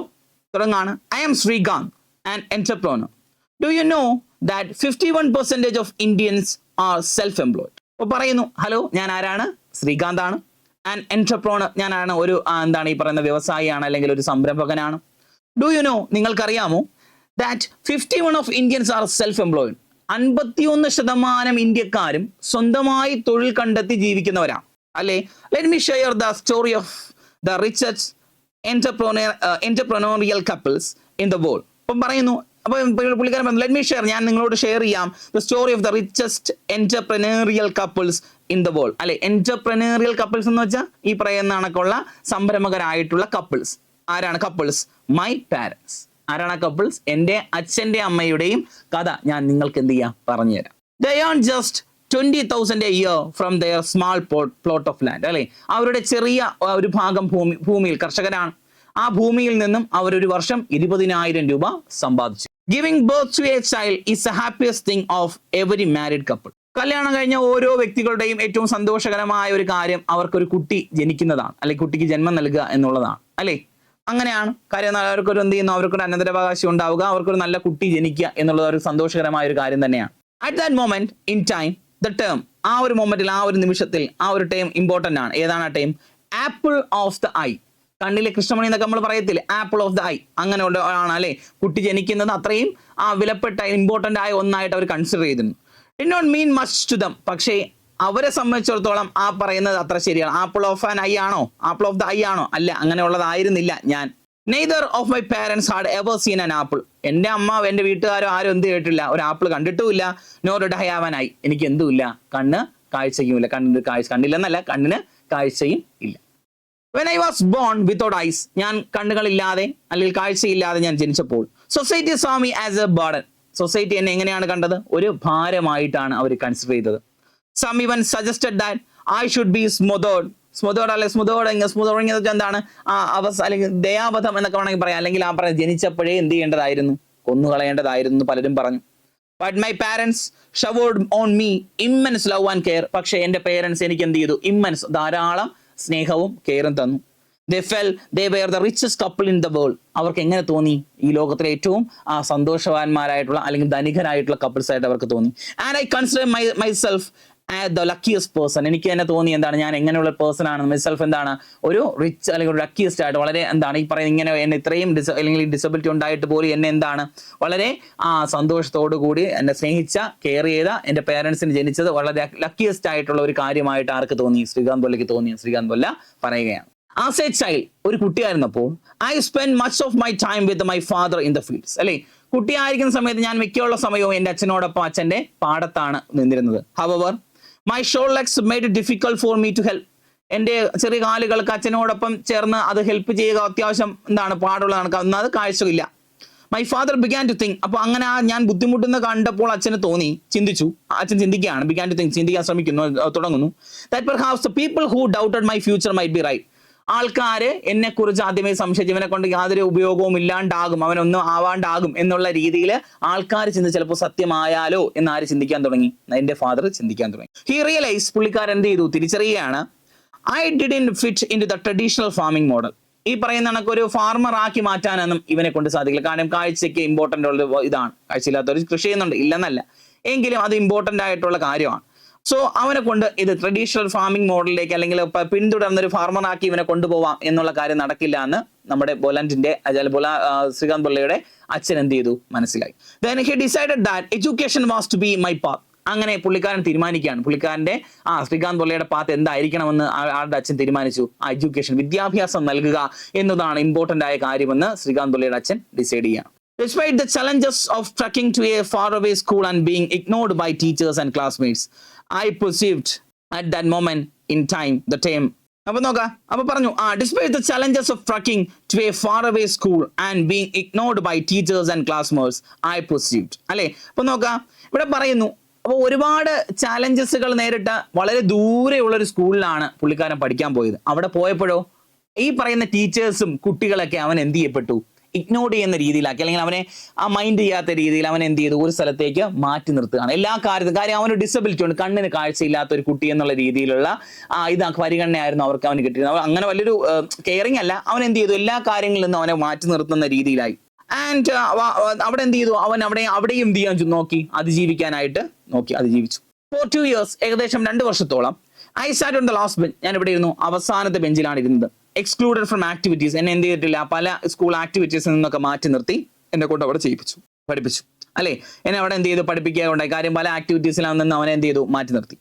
തുടങ്ങാണ്. I am Srikanth, an entrepreneur. Do you know that 51% of Indians are self-employed? അപ്പോൾ പറയുന്നു, ഹലോ, ഞാൻ ആരാണ്, ശ്രീകാന്ത് ആണ്. ആൻഡ് എന്റർപ്രണർ, ഞാനാണ് ഒരു എന്താണ് ഈ പറയുന്ന വ്യവസായിയാണ്, അല്ലെങ്കിൽ ഒരു സംരംഭകനാണ്. ഡു യു നോ, നിങ്ങൾക്കറിയാമോ, that 51 of Indians are self employed. 51% ഇന്ത്യക്കാരും സ്വന്തമായി തൊഴിൽ കണ്ടെത്തി ജീവിക്കുന്നവരാണ് അല്ലേ. Let me share the story of the richest entrepreneurial couples in the world. അപ്പം പറയുന്നു, അപ്പൊ പുള്ളിക്കാരൻ പറഞ്ഞു, ലെറ്റ് മീ ഷെയർ, ഞാൻ നിങ്ങളോട് ഷെയർ ചെയ്യാം the story of the richest entrepreneurial couples in the world അല്ലെ. എന്റർപ്രണേറിയൽ കപ്പിൾസ് എന്ന് വെച്ചാൽ ഈ പറയുന്ന കണക്കുള്ള സംരംഭകരായിട്ടുള്ള കപ്പിൾസ്. ആരാണ് കപ്പിൾസ്? My parents. ആരാണ് കപ്പിൾസ്? എൻ്റെ അച്ഛൻ്റെ അമ്മയുടെയും കഥ ഞാൻ നിങ്ങൾക്ക് എന്ത് ചെയ്യാം, പറഞ്ഞുതരാം. They earn just 20,000 a year from their small plot of land അല്ലെ. അവരുടെ ചെറിയ ഒരു ഭാഗം ഭൂമിയിൽ കർഷകരാണ്. ആ ഭൂമിയിൽ നിന്നും അവരൊരു വർഷം 20,000 രൂപ സമ്പാദിച്ചു. Giving birth to a child is the happiest thing of every married couple. കല്യാണം കഴിഞ്ഞ ഓരോ വ്യക്തികളുടെയും ഏറ്റവും സന്തോഷകരമായ ഒരു കാര്യം അവർക്കൊരു കുട്ടി ജനിക്കുന്നതാണ്, അല്ലെങ്കിൽ കുട്ടിക്ക് ജന്മം നൽകുക എന്നുള്ളതാണ് അല്ലേ. അങ്ങനെയാണ് കാര്യം. അവർക്കൊരു എന്ത് ചെയ്യുന്നു, അവർക്കൊരു അനന്തരാവകാശം ഉണ്ടാവുക, അവർക്കൊരു നല്ല കുട്ടി ജനിക്കുക എന്നുള്ളത് ഒരു സന്തോഷകരമായ ഒരു കാര്യം തന്നെയാണ്. At that moment in time the term, ആ ഒരു മൊമെന്റിൽ, ആ ഒരു നിമിഷത്തിൽ ആ ഒരു ടൈം ഇമ്പോർട്ടന്റ് ആണ്. ഏതാണ് ആ time? Apple of the I. കണ്ണിലെ കൃഷ്ണമണി എന്നൊക്കെ നമ്മൾ പറയത്തില്ലേ, ആപ്പിൾ ഓഫ് ദ ഐ. അങ്ങനെ ആണ് അല്ലെ. കുട്ടി ജനിക്കുന്നത് അത്രയും വിലപ്പെട്ട ഇമ്പോർട്ടന്റ് ആയ ഒന്നായിട്ട് അവർ കൺസിഡർ ചെയ്തിരുന്നു. It not mean much to them. പക്ഷേ അവരെ സംബന്ധിച്ചിടത്തോളം ആ പറയുന്നത് അത്ര ശരിയാണ്. ആപ്പിൾ ഓഫ് ആൻ ഐ ആണോ, ആപ്പിൾ ഓഫ് ദ ഐ ആണോ? അല്ല, അങ്ങനെയുള്ളതായിരുന്നില്ല ഞാൻ. Neither of my parents had ever seen an apple. എൻ്റെ അമ്മ എൻ്റെ വീട്ടുകാരോ ആരും എന്ത് കേട്ടില്ല, ഒരു ആപ്പിൾ കണ്ടിട്ടുമില്ല. Nor did I have an eye, എനിക്ക് എന്തുമില്ല, കണ്ണ് കാഴ്ചയുമില്ല. കണ്ണില്ലെന്നല്ല, കണ്ണിന് കാഴ്ചയും ഇല്ല. When I was bone without eyes, ഞാൻ കണ്ണുകളില്ലാതെ അല്ലെങ്കിൽ കാഴ്ചയില്ലാതെ ഞാൻ ജനിച്ചപ്പോൾ society saw me as a burden. Society എന്നെ എങ്ങനെയാണ് കണ്ടത്? ഒരു ഭാരമായിട്ടാണ് അവർ കൺസിഡർ ചെയ്തത്. Some even suggested that I should be smothered. Smothered അല്ലെ സ്മോതോറിങ് എന്താണ്? അല്ലെങ്കിൽ ദയാവധം എന്നൊക്കെ വേണമെങ്കിൽ പറയാം. അല്ലെങ്കിൽ ആ പറയാം ജനിച്ചപ്പോഴേ എന്ത് ചെയ്യേണ്ടതായിരുന്നു? കൊന്നുകളയേണ്ടതായിരുന്നു പലരും പറഞ്ഞു. But my parents showered on me immense love and care. പക്ഷെ എൻ്റെ പേരൻസ് എനിക്ക് എന്ത് ചെയ്തു? ഇമ്മൻസ്, ധാരാളം സ്നേഹവും കെയറും തന്നു. They felt they were the richest couple in the world. അവർക്ക് എങ്ങനെ തോന്നി? ഈ ലോകത്തിലെ ഏറ്റവും സന്തോഷവാന്മാരായിട്ടുള്ള അല്ലെങ്കിൽ ധനികരായിട്ടുള്ള കപ്പിൾസ് ആയിട്ട് അവർക്ക് തോന്നി. And I consider myself as the luckiest person. എനിക്ക് തന്നെ തോന്നി എന്താണ്, ഞാൻ എങ്ങനെയുള്ള പേഴ്സൺ ആണ്, myself എന്താണ്, ഒരു റിച്ച് അല്ലെങ്കിൽ ഒരു ലക്കിയസ്റ്റ് ആയിട്ട്, വളരെ എന്താണ് ഈ പറയുന്നത്, ഇങ്ങനെ എന്നെ ഇത്രയും അല്ലെങ്കിൽ ഡിസബിലിറ്റി ഉണ്ടായിട്ട് പോലും എന്നെ എന്താണ് വളരെ സന്തോഷത്തോടു കൂടി എന്നെ സ്നേഹിച്ച കെയർ ചെയ്ത എൻ്റെ പേരൻസിന് ജനിച്ചത് വളരെ ലക്കിയസ്റ്റ് ആയിട്ടുള്ള ഒരു കാര്യമായിട്ട് ആർക്ക് തോന്നി? ശ്രീകാന്ത് ബൊല്ലയ്ക്ക് തോന്നി. ശ്രീകാന്ത് ബൊല്ല പറയുകയാണ്, ആസ് എ ചൈൽഡ്, ഒരു കുട്ടിയായിരുന്നപ്പോൾ I spend much of my time with my father in the fields. അല്ലെ, കുട്ടിയായിരിക്കുന്ന സമയത്ത് ഞാൻ മിക്കുള്ള സമയവും എൻ്റെ അച്ഛനോടൊപ്പം അച്ഛൻ്റെ പാടത്താണ് നിന്നിരുന്നത്. However my short legs made it difficult for me to help. എൻ്റെ ചെറിയ കാലുകൾക്ക് അച്ഛനോടൊപ്പം ചേർന്ന് അത് ഹെൽപ്പ് ചെയ്യുക അത്യാവശ്യം എന്താണ് പാടുള്ളതാണ്. ഒന്നത് കാഴ്ചയില്ല. My father began to think. അപ്പോൾ അങ്ങനെ ഞാൻ ബുദ്ധിമുട്ടുന്ന കണ്ടപ്പോൾ അച്ഛന് തോന്നി, ചിന്തിച്ചു, അച്ഛൻ ചിന്തിക്കുകയാണ്, ബിഗാൻ ടു തിങ്ക്, ചിന്തിക്കാൻ ശ്രമിക്കുന്നു, തുടങ്ങുന്നു. That perhaps the people who doubted my future might be right. ആൾക്കാര് എന്നെ കുറിച്ച് ആദ്യമേ സംശയിച്ചു, ഇവനെ കൊണ്ട് യാതൊരു ഉപയോഗവും ഇല്ലാണ്ടാകും, അവനൊന്നും ആവാണ്ടാകും എന്നുള്ള രീതിയിൽ ആൾക്കാർ ചിന്തിച്ച് ചിലപ്പോൾ സത്യമായാലോ എന്ന് ആര് ചിന്തിക്കാൻ തുടങ്ങി? എൻ്റെ ഫാദർ ചിന്തിക്കാൻ തുടങ്ങി. ഹി റിയലൈസ്, പുള്ളിക്കാരൻ എന്ത് ചെയ്തു? തിരിച്ചറിയുകയാണ്, I didn't fit in to the traditional farming model. ഈ പറയുന്ന കണക്ക് ഒരു ഫാർമർ ആക്കി മാറ്റാനൊന്നും ഇവനെ കൊണ്ട് സാധിക്കില്ല. കാരണം കാഴ്ചയ്ക്ക് ഇമ്പോർട്ടൻ്റ് ഉള്ള ഇതാണ്. കാഴ്ചയില്ലാത്തവർ കൃഷി ചെയ്യുന്നുണ്ട്, ഇല്ലെന്നല്ല, എങ്കിലും അത് ഇമ്പോർട്ടൻ്റ് ആയിട്ടുള്ള കാര്യമാണ്. സോ അവനെ കൊണ്ട് ഇത് ട്രഡീഷണൽ ഫാമിംഗ് മോഡലിലേക്ക് അല്ലെങ്കിൽ പിന്തുടർന്നൊരു ഫാർമറാക്കി ഇവനെ കൊണ്ടുപോവാം എന്നുള്ള കാര്യം നടക്കില്ല എന്ന് നമ്മുടെ ശ്രീകാന്ത് ബൊല്ലയുടെ അച്ഛൻ എന്ത് ചെയ്തു? മനസ്സിലായി. Then he decided that education was to be my path. അങ്ങനെ പുള്ളിക്കാരൻ തീരുമാനിക്കുകയാണ്, പുള്ളിക്കാരൻ്റെ ശ്രീകാന്ത് ബൊല്ലയുടെ പാത്ത് എന്തായിരിക്കണമെന്ന് ആളുടെ അച്ഛൻ തീരുമാനിച്ചു. എഡ്യൂക്കേഷൻ, വിദ്യാഭ്യാസം നൽകുക എന്നതാണ് ഇമ്പോർട്ടൻ്റ് ആയ കാര്യമെന്ന് ശ്രീകാന്ത് ബൊല്ലയുടെ അച്ഛൻ ഡിസൈഡ് ചെയ്യുകയാണ്. Despite the challenges of trekking to a faraway school and being ignored by teachers and classmates, I perceived at that moment in time the time. അപ്പൊ നോക്കാം, അപ്പൊ പറഞ്ഞു, despite the challenges of trekking to a faraway school and being ignored by teachers and classmates, I perceived. അല്ലെ, അപ്പൊ നോക്കാം, ഇവിടെ പറയുന്നു, അപ്പോൾ ഒരുപാട് ചാലഞ്ചസുകൾ നേരിട്ട് വളരെ ദൂരെയുള്ളൊരു സ്കൂളിലാണ് പുള്ളിക്കാരൻ പഠിക്കാൻ പോയത്. അവിടെ പോയപ്പോഴോ ഈ പറയുന്ന ടീച്ചേഴ്സും കുട്ടികളൊക്കെ അവൻ എന്ത് ചെയ്യപ്പെട്ടു? ഇഗ്നോർ ചെയ്യുന്ന രീതിയിലാക്കി, അല്ലെങ്കിൽ അവനെ മൈൻഡ് ചെയ്യാത്ത രീതിയിൽ അവൻ എന്ത് ചെയ്തു? ഒരു സ്ഥലത്തേക്ക് മാറ്റി നിർത്തുകയാണ് എല്ലാ കാര്യത്തിലും. കാര്യം അവന് ഡിസബിലിറ്റി ഉണ്ട്, കണ്ണിന് കാഴ്ചയില്ലാത്ത ഒരു കുട്ടി എന്നുള്ള രീതിയിലുള്ള ഇത് പരിഗണനയായിരുന്നു അവന് കിട്ടിയത്. അങ്ങനെ വലിയൊരു കെയറിങ് അല്ല, അവൻ എന്ത് ചെയ്തു? എല്ലാ കാര്യങ്ങളിൽ നിന്നും അവനെ മാറ്റി നിർത്തുന്ന രീതിയിലായി. ആൻഡ് അവിടെ എന്ത് ചെയ്തു? അവൻ അവിടെയും എന്ത് ചെയ്യാൻ നോക്കി? അതിജീവിക്കാനായിട്ട് നോക്കി, അതിജീവിച്ചു. For 2 years, ഏകദേശം 2 വർഷത്തോളം I SAT on the last bench. ഞാൻ ഇവിടെ ഇരുന്നു, അവസാനത്തെ ബെഞ്ചിലാണ് ഇരുന്നത്. എക്സ്ക്ലൂഡഡ് ഫ്രം ആക്ടിവിറ്റീസ്, എന്നെ എന്ത് ചെയ്തിട്ടില്ല? പല സ്കൂൾ ആക്ടിവിറ്റീസിൽ നിന്നൊക്കെ മാറ്റി നിർത്തി എന്നെ കൊണ്ട് അവിടെ പഠിപ്പിച്ചു. അല്ലേ, എന്നെ അവിടെ എന്ത് ചെയ്തു? പഠിപ്പിക്കുക ഉണ്ടായി. കാര്യം പല ആക്ടിവിറ്റീസിൽ നിന്ന് അവനെ എന്ത് ചെയ്തു? മാറ്റി നിർത്തി.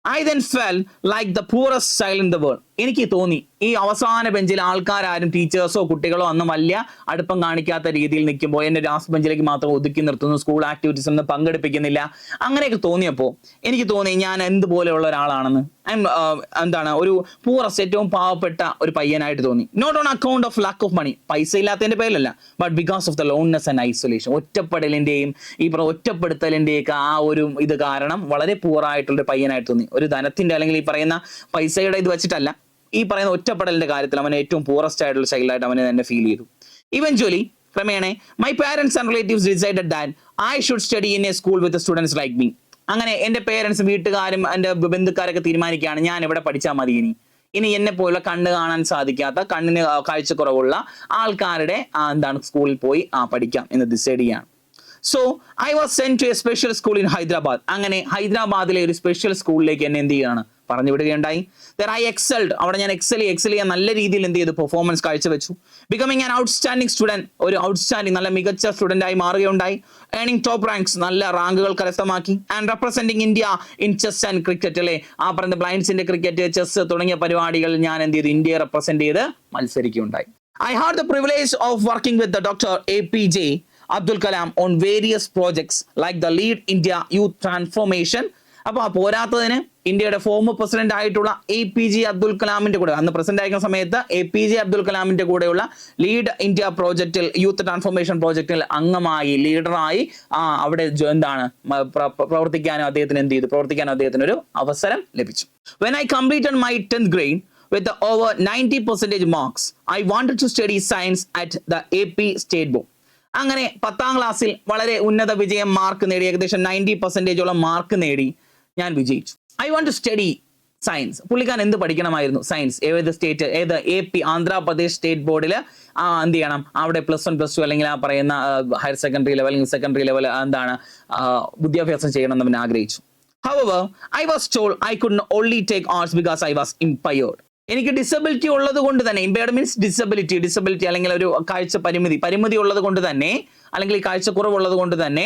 I then felt like the poorest child in the world. എനിക്ക് തോന്നി ഈ അവസാന ബെഞ്ചിൽ ആൾക്കാരും ടീച്ചേഴ്സോ കുട്ടികളോ ഒന്നും വലിയ അടുപ്പം കാണിക്കാത്ത രീതിയിൽ നിൽക്കുമ്പോൾ എന്നെ ലാസ്റ്റ് ബെഞ്ചിലേക്ക് മാത്രം ഒതുക്കി നിർത്തുന്നു, സ്കൂൾ ആക്ടിവിറ്റീസ് ഒന്നും പങ്കെടുപ്പിക്കുന്നില്ല. അങ്ങനെയൊക്കെ തോന്നിയപ്പോൾ എനിക്ക് തോന്നി ഞാൻ എന്തുപോലെയുള്ള ഒരാളാണെന്ന്. എന്താണ്, ഒരു പൂറസ്റ്റ്, ഏറ്റവും പാവപ്പെട്ട ഒരു പയ്യനായിട്ട് തോന്നി. Not on account of lack of money, പൈസ ഇല്ലാത്തതിന്റെ പേരിലല്ല, but because of the loneliness and isolation. ഒറ്റപ്പെടലിന്റെയും ഈ ഒറ്റപ്പെടുത്തലിന്റെയൊക്കെ ആ ഒരു ഇത് കാരണം വളരെ പൂറായിട്ടുള്ളൊരു പയ്യനായിട്ട് തോന്നി. ഒരു ധനത്തിന്റെ അല്ലെങ്കിൽ ഈ പറയുന്ന പൈസയുടെ ഇത് വെച്ചിട്ടല്ല, ഈ പറയുന്ന ഒറ്റപ്പെടലിന്റെ കാര്യത്തിൽ അവനെ ഏറ്റവും പൂറസ്റ്റ് ആയിട്ടുള്ള ചൈൽഡായിട്ട് അവനെ തന്നെ ഫീൽ ചെയ്തു. ഇവൻച്വലി, ക്രമേണ, my parents and relatives decided that I should study in A school with students like me. അങ്ങനെ എൻ്റെ പേരൻസ്, വീട്ടുകാരും എൻ്റെ ബന്ധുക്കാരൊക്കെ തീരുമാനിക്കുകയാണ്, ഞാൻ ഇവിടെ പഠിച്ചാൽ മതി, ഇനി എന്നെ പോലുള്ള കണ്ണ് കാണാൻ സാധിക്കാത്ത, കണ്ണിന് കാഴ്ചക്കുറവുള്ള ആൾക്കാരുടെ സ്കൂളിൽ പോയി പഠിക്കാം എന്ന് ഡിസൈഡ് ചെയ്യാണ്. So I was send to a special school in Hyderabad. അങ്ങനെ ഹൈദരാബാദിലെ ഒരു സ്പെഷ്യൽ സ്കൂളിലേക്ക് എന്നെ എന്ത് ചെയ്യുകയാണ്? പറഞ്ഞു വിടുകയുണ്ടായി. ഐ എക്സൽഡ്, അവിടെ ഞാൻ എക്സൽ ചെയ്യാൻ നല്ല രീതിയിൽ എന്ത് ചെയ്തു? പെർഫോമൻസ് കാഴ്ചവെച്ചു. ബിക്കമിങ് ആൻ ഔട്ട്സ്റ്റാൻഡിംഗ് സ്റ്റുഡൻറ്, ഒരു ഔട്ട്സ്റ്റാൻഡിംഗ് നല്ല മികച്ച സ്റ്റുഡൻ്റ് ആയി മാറുകയുണ്ടായി. ഏണിംഗ് ടോപ്പ് റാങ്ക്സ്, നല്ല റാങ്കുകൾ കരസ്ഥമാക്കി. And representing India in chess and cricket. അല്ലെ, ആ പറയുന്ന ബ്ലൈൻഡ്സിന്റെ ക്രിക്കറ്റ്, ചെസ് തുടങ്ങിയ പരിപാടികളിൽ ഞാൻ എന്ത് ചെയ്തു? ഇന്ത്യയെ റെപ്രസെന്റ് ചെയ്ത് മത്സരിക്കുകയുണ്ടായി. I had the privilege of working with the Dr. APJ Abdul Kalam on various projects like the Lead India Youth Transformation. അപ്പോൾ പോരാത്തതിന് ഇന്ത്യയുടെ ഫോമർ പ്രസിഡന്റ് ആയിട്ടുള്ള APJ അബ്ദുൽ കലാമിന്റെ കൂടെ, അന്ന് പ്രസിഡന്റ് ആയിരിക്കുന്ന സമയത്ത് APJ അബ്ദുൽ കലാമിന്റെ കൂടെയുള്ള ലീഡ് ഇന്ത്യ പ്രോജക്റ്റിൽ, യൂത്ത് ട്രാൻസ്ഫോർമേഷൻ പ്രോജക്റ്റിൽ അംഗമായി, ലീഡറായി അവിടെ എന്താണ് പ്രവർത്തിക്കാനും അദ്ദേഹത്തിന് ഒരു അവസരം ലഭിച്ചു. When I completed my 10th grade with over 90% marks, I wanted to study science at the AP State Board. അങ്ങനെ 10ാം ക്ലാസ്സിൽ വളരെ ഉന്നത വിജയം മാർക്ക് നേടി, ഏകദേശം 90% മാർക്ക് നേടി ഞാൻ വിജയിച്ചു. I want to study science. പുള്ളിക്കാരൻ എന്ത് പഠിക്കണമായിരുന്നു? സയൻസ്. ഏത് AP ആന്ധ്രാപ്രദേശ് സ്റ്റേറ്റ് ബോർഡിൽ എന്ത് ചെയ്യണം, അവിടെ +1 +2 അല്ലെങ്കിൽ ആ പറയുന്ന ഹയർ സെക്കൻഡറി ലെവൽ അല്ലെങ്കിൽ സെക്കൻഡറി ലെവൽ എന്താണ് വിദ്യാഭ്യാസം ചെയ്യണമെന്ന് അവൻ ആഗ്രഹിച്ചു. However, I was told I could only take arts because I was impaired. എനിക്ക് ഡിസബിലിറ്റി ഉള്ളത് കൊണ്ട് തന്നെ, ഇമ്പയർഡ് മീൻസ് ഡിസബിലിറ്റി അല്ലെങ്കിൽ ഒരു കാഴ്ച പരിമിതി ഉള്ളത് കൊണ്ട് തന്നെ, അല്ലെങ്കിൽ കാഴ്ചക്കുറവുള്ളത് കൊണ്ട് തന്നെ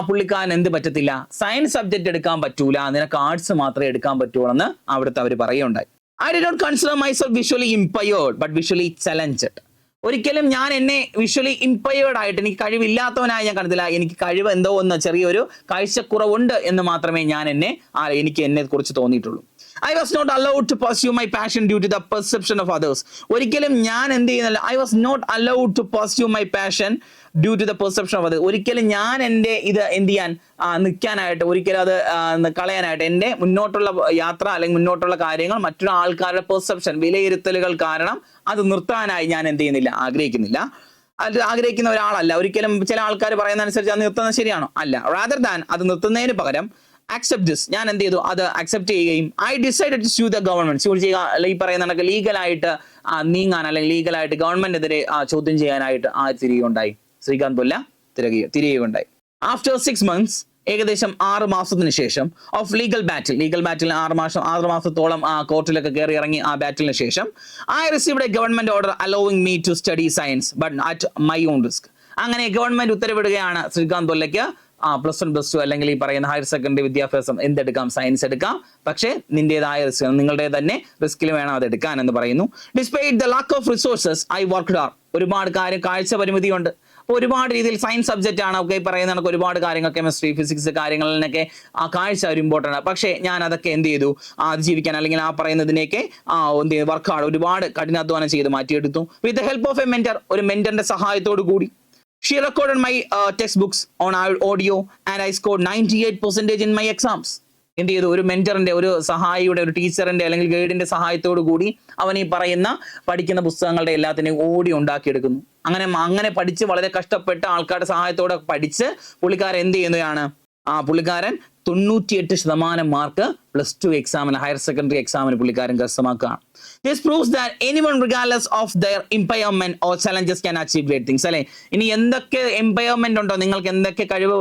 പുള്ളിക്കാരൻ എന്ത് പറ്റത്തില്ല, സയൻസ് സബ്ജക്ട് എടുക്കാൻ പറ്റൂല, നിനക്ക് ആർട്സ് മാത്രമേ എടുക്കാൻ പറ്റുള്ളൂ എന്ന് അവിടുത്തെ അവർ പറയുകയുണ്ടായി. I did not consider myself visually impaired but visually challenged. ഒരിക്കലും ഞാൻ എന്നെ വിഷ്വലി ഇംപയർഡ് ആയിട്ട്, എനിക്ക് കഴിവില്ലാത്തവനായി ഞാൻ കണ്ടില്ല. എനിക്ക് കഴിവ് എന്തോ ഒന്ന് ചെറിയൊരു കാഴ്ചക്കുറവുണ്ട് എന്ന് മാത്രമേ എനിക്ക് എന്നെ കുറിച്ച് തോന്നിയിട്ടുള്ളൂ. I was not allowed to pursue my passion due to the perception of others. ഒരിക്കലും ഞാൻ എന്ത് ചെയ്യുന്നില്ല, I was not allowed to pursue my passion due to the perception of others. ഒരിക്കലും ഞാൻ എൻ്റെ ഇത് എന്ത് ചെയ്യാൻ നിൽക്കാനായിട്ട്, ഒരിക്കലും അത് കളയാനായിട്ട്, എൻ്റെ മുന്നോട്ടുള്ള യാത്ര അല്ലെങ്കിൽ മുന്നോട്ടുള്ള കാര്യങ്ങൾ മറ്റുള്ള ആൾക്കാരുടെ പെർസെപ്ഷൻ, വിലയിരുത്തലുകൾ കാരണം അത് നിർത്താനായി ഞാൻ എന്ത് ചെയ്യുന്നില്ല, ആഗ്രഹിക്കുന്ന ഒരാളല്ല. ഒരിക്കലും ചില ആൾക്കാർ പറയുന്ന അനുസരിച്ച് അത് നിർത്തുന്നത് ശരിയാണോ? അല്ല. റാദർ ദാൻ അത് നിർത്തുന്നതിന് പകരം accept this, ഞാൻ എന്ത് ചെയ്തു, അത് അക്സെപ്റ്റ് ചെയ്യുകയും I decided to sue the government, ഈ പറയുന്ന കണക്ക് ലീഗലായിട്ട് നീങ്ങാൻ, അല്ലെങ്കിൽ ലീഗലായിട്ട് ഗവൺമെന്റിനെതിരെ ചോദ്യം ചെയ്യാനായിട്ട് തിരിയുകയുണ്ടായി. ശ്രീകാന്ത് പൊല്ല തിരിയുകയുണ്ടായി. ആഫ്റ്റർ 6 months, ഏകദേശം 6 മാസത്തിന് ശേഷം ഓഫ് ലീഗൽ ബാറ്റിൽ 6 മാസത്തോളം കോർട്ടിലൊക്കെ കയറി ഇറങ്ങി ആ ബാറ്റിലിന് ശേഷം I received a government order allowing me to study science but at my own risk. അങ്ങനെ ഗവൺമെന്റ് ഉത്തരവിടുകയാണ് ശ്രീകാന്ത് പൊല്ലയ്ക്ക് +1 +2 അല്ലെങ്കിൽ ഈ പറയുന്ന ഹയർ സെക്കൻഡറി വിദ്യാഭ്യാസം എന്തെടുക്കാം, സയൻസ് എടുക്കാം, പക്ഷേ നിങ്ങളുടേതായ റിസ്കിൽ വേണം അത് എടുക്കാൻ എന്ന് പറയുന്നു. Despite the lack of resources I worked hard. ഒരുപാട് കാഴ്ച പരിമിതിയുണ്ട്. അപ്പോൾ ഒരുപാട് രീതിയിൽ സയൻസ് സബ്ജക്റ്റ് ആണ്, ഒക്കെ പറയുന്ന കണക്ക് ഒരുപാട് കാര്യങ്ങൾ, കെമിസ്ട്രി, ഫിസിക്സ് കാര്യങ്ങളിലൊക്കെ കാഴ്ച ഒരു ഇമ്പോർട്ടൻ്റ് ആണ്. പക്ഷേ ഞാൻ അതൊക്കെ എന്ത് ചെയ്തു, അതിജീവിക്കാൻ അല്ലെങ്കിൽ പറയുന്നതിനെയൊക്കെ വർക്ക് ഹാർഡ്, ഒരുപാട് കഠിനാധ്വാനം ചെയ്ത് മാറ്റിയെടുത്തു. With the help of a mentor, ഒരു മെന്ററിന്റെ സഹായത്തോടു കൂടി. She recorded my textbooks on audio and I scored 98% in my exams. എന്ത് ചെയ്തു, ഒരു മെന്ററിന്റെ, ഒരു സഹായിയുടെ, ഒരു ടീച്ചറിന്റെ അല്ലെങ്കിൽ ഗൈഡിന്റെ സഹായത്തോടു കൂടി അവൻ ഈ പഠിക്കുന്ന പുസ്തകങ്ങളുടെ എല്ലാത്തിനെയും ഓഡിയോ ഉണ്ടാക്കിയെടുക്കുന്നു. അങ്ങനെ പഠിച്ച് വളരെ കഷ്ടപ്പെട്ട ആൾക്കാരുടെ സഹായത്തോടെ പഠിച്ച് പുള്ളിക്കാരൻ എന്ത് ചെയ്യുന്നതാണ്, പുള്ളിക്കാരൻ 98% മാർക്ക് +2 എക്സാമിന്, ഹയർ സെക്കൻഡറി എക്സാമിന് പുള്ളിക്കാരൻ കരസ്ഥമാക്കുകയാണ്. This proves that anyone regardless of their impairment or challenges can achieve great things. അല്ലെ, ഇനി എന്തൊക്കെ എംപയർമെന്റ് ഉണ്ടോ, നിങ്ങൾക്ക് എന്തൊക്കെ കഴിവ്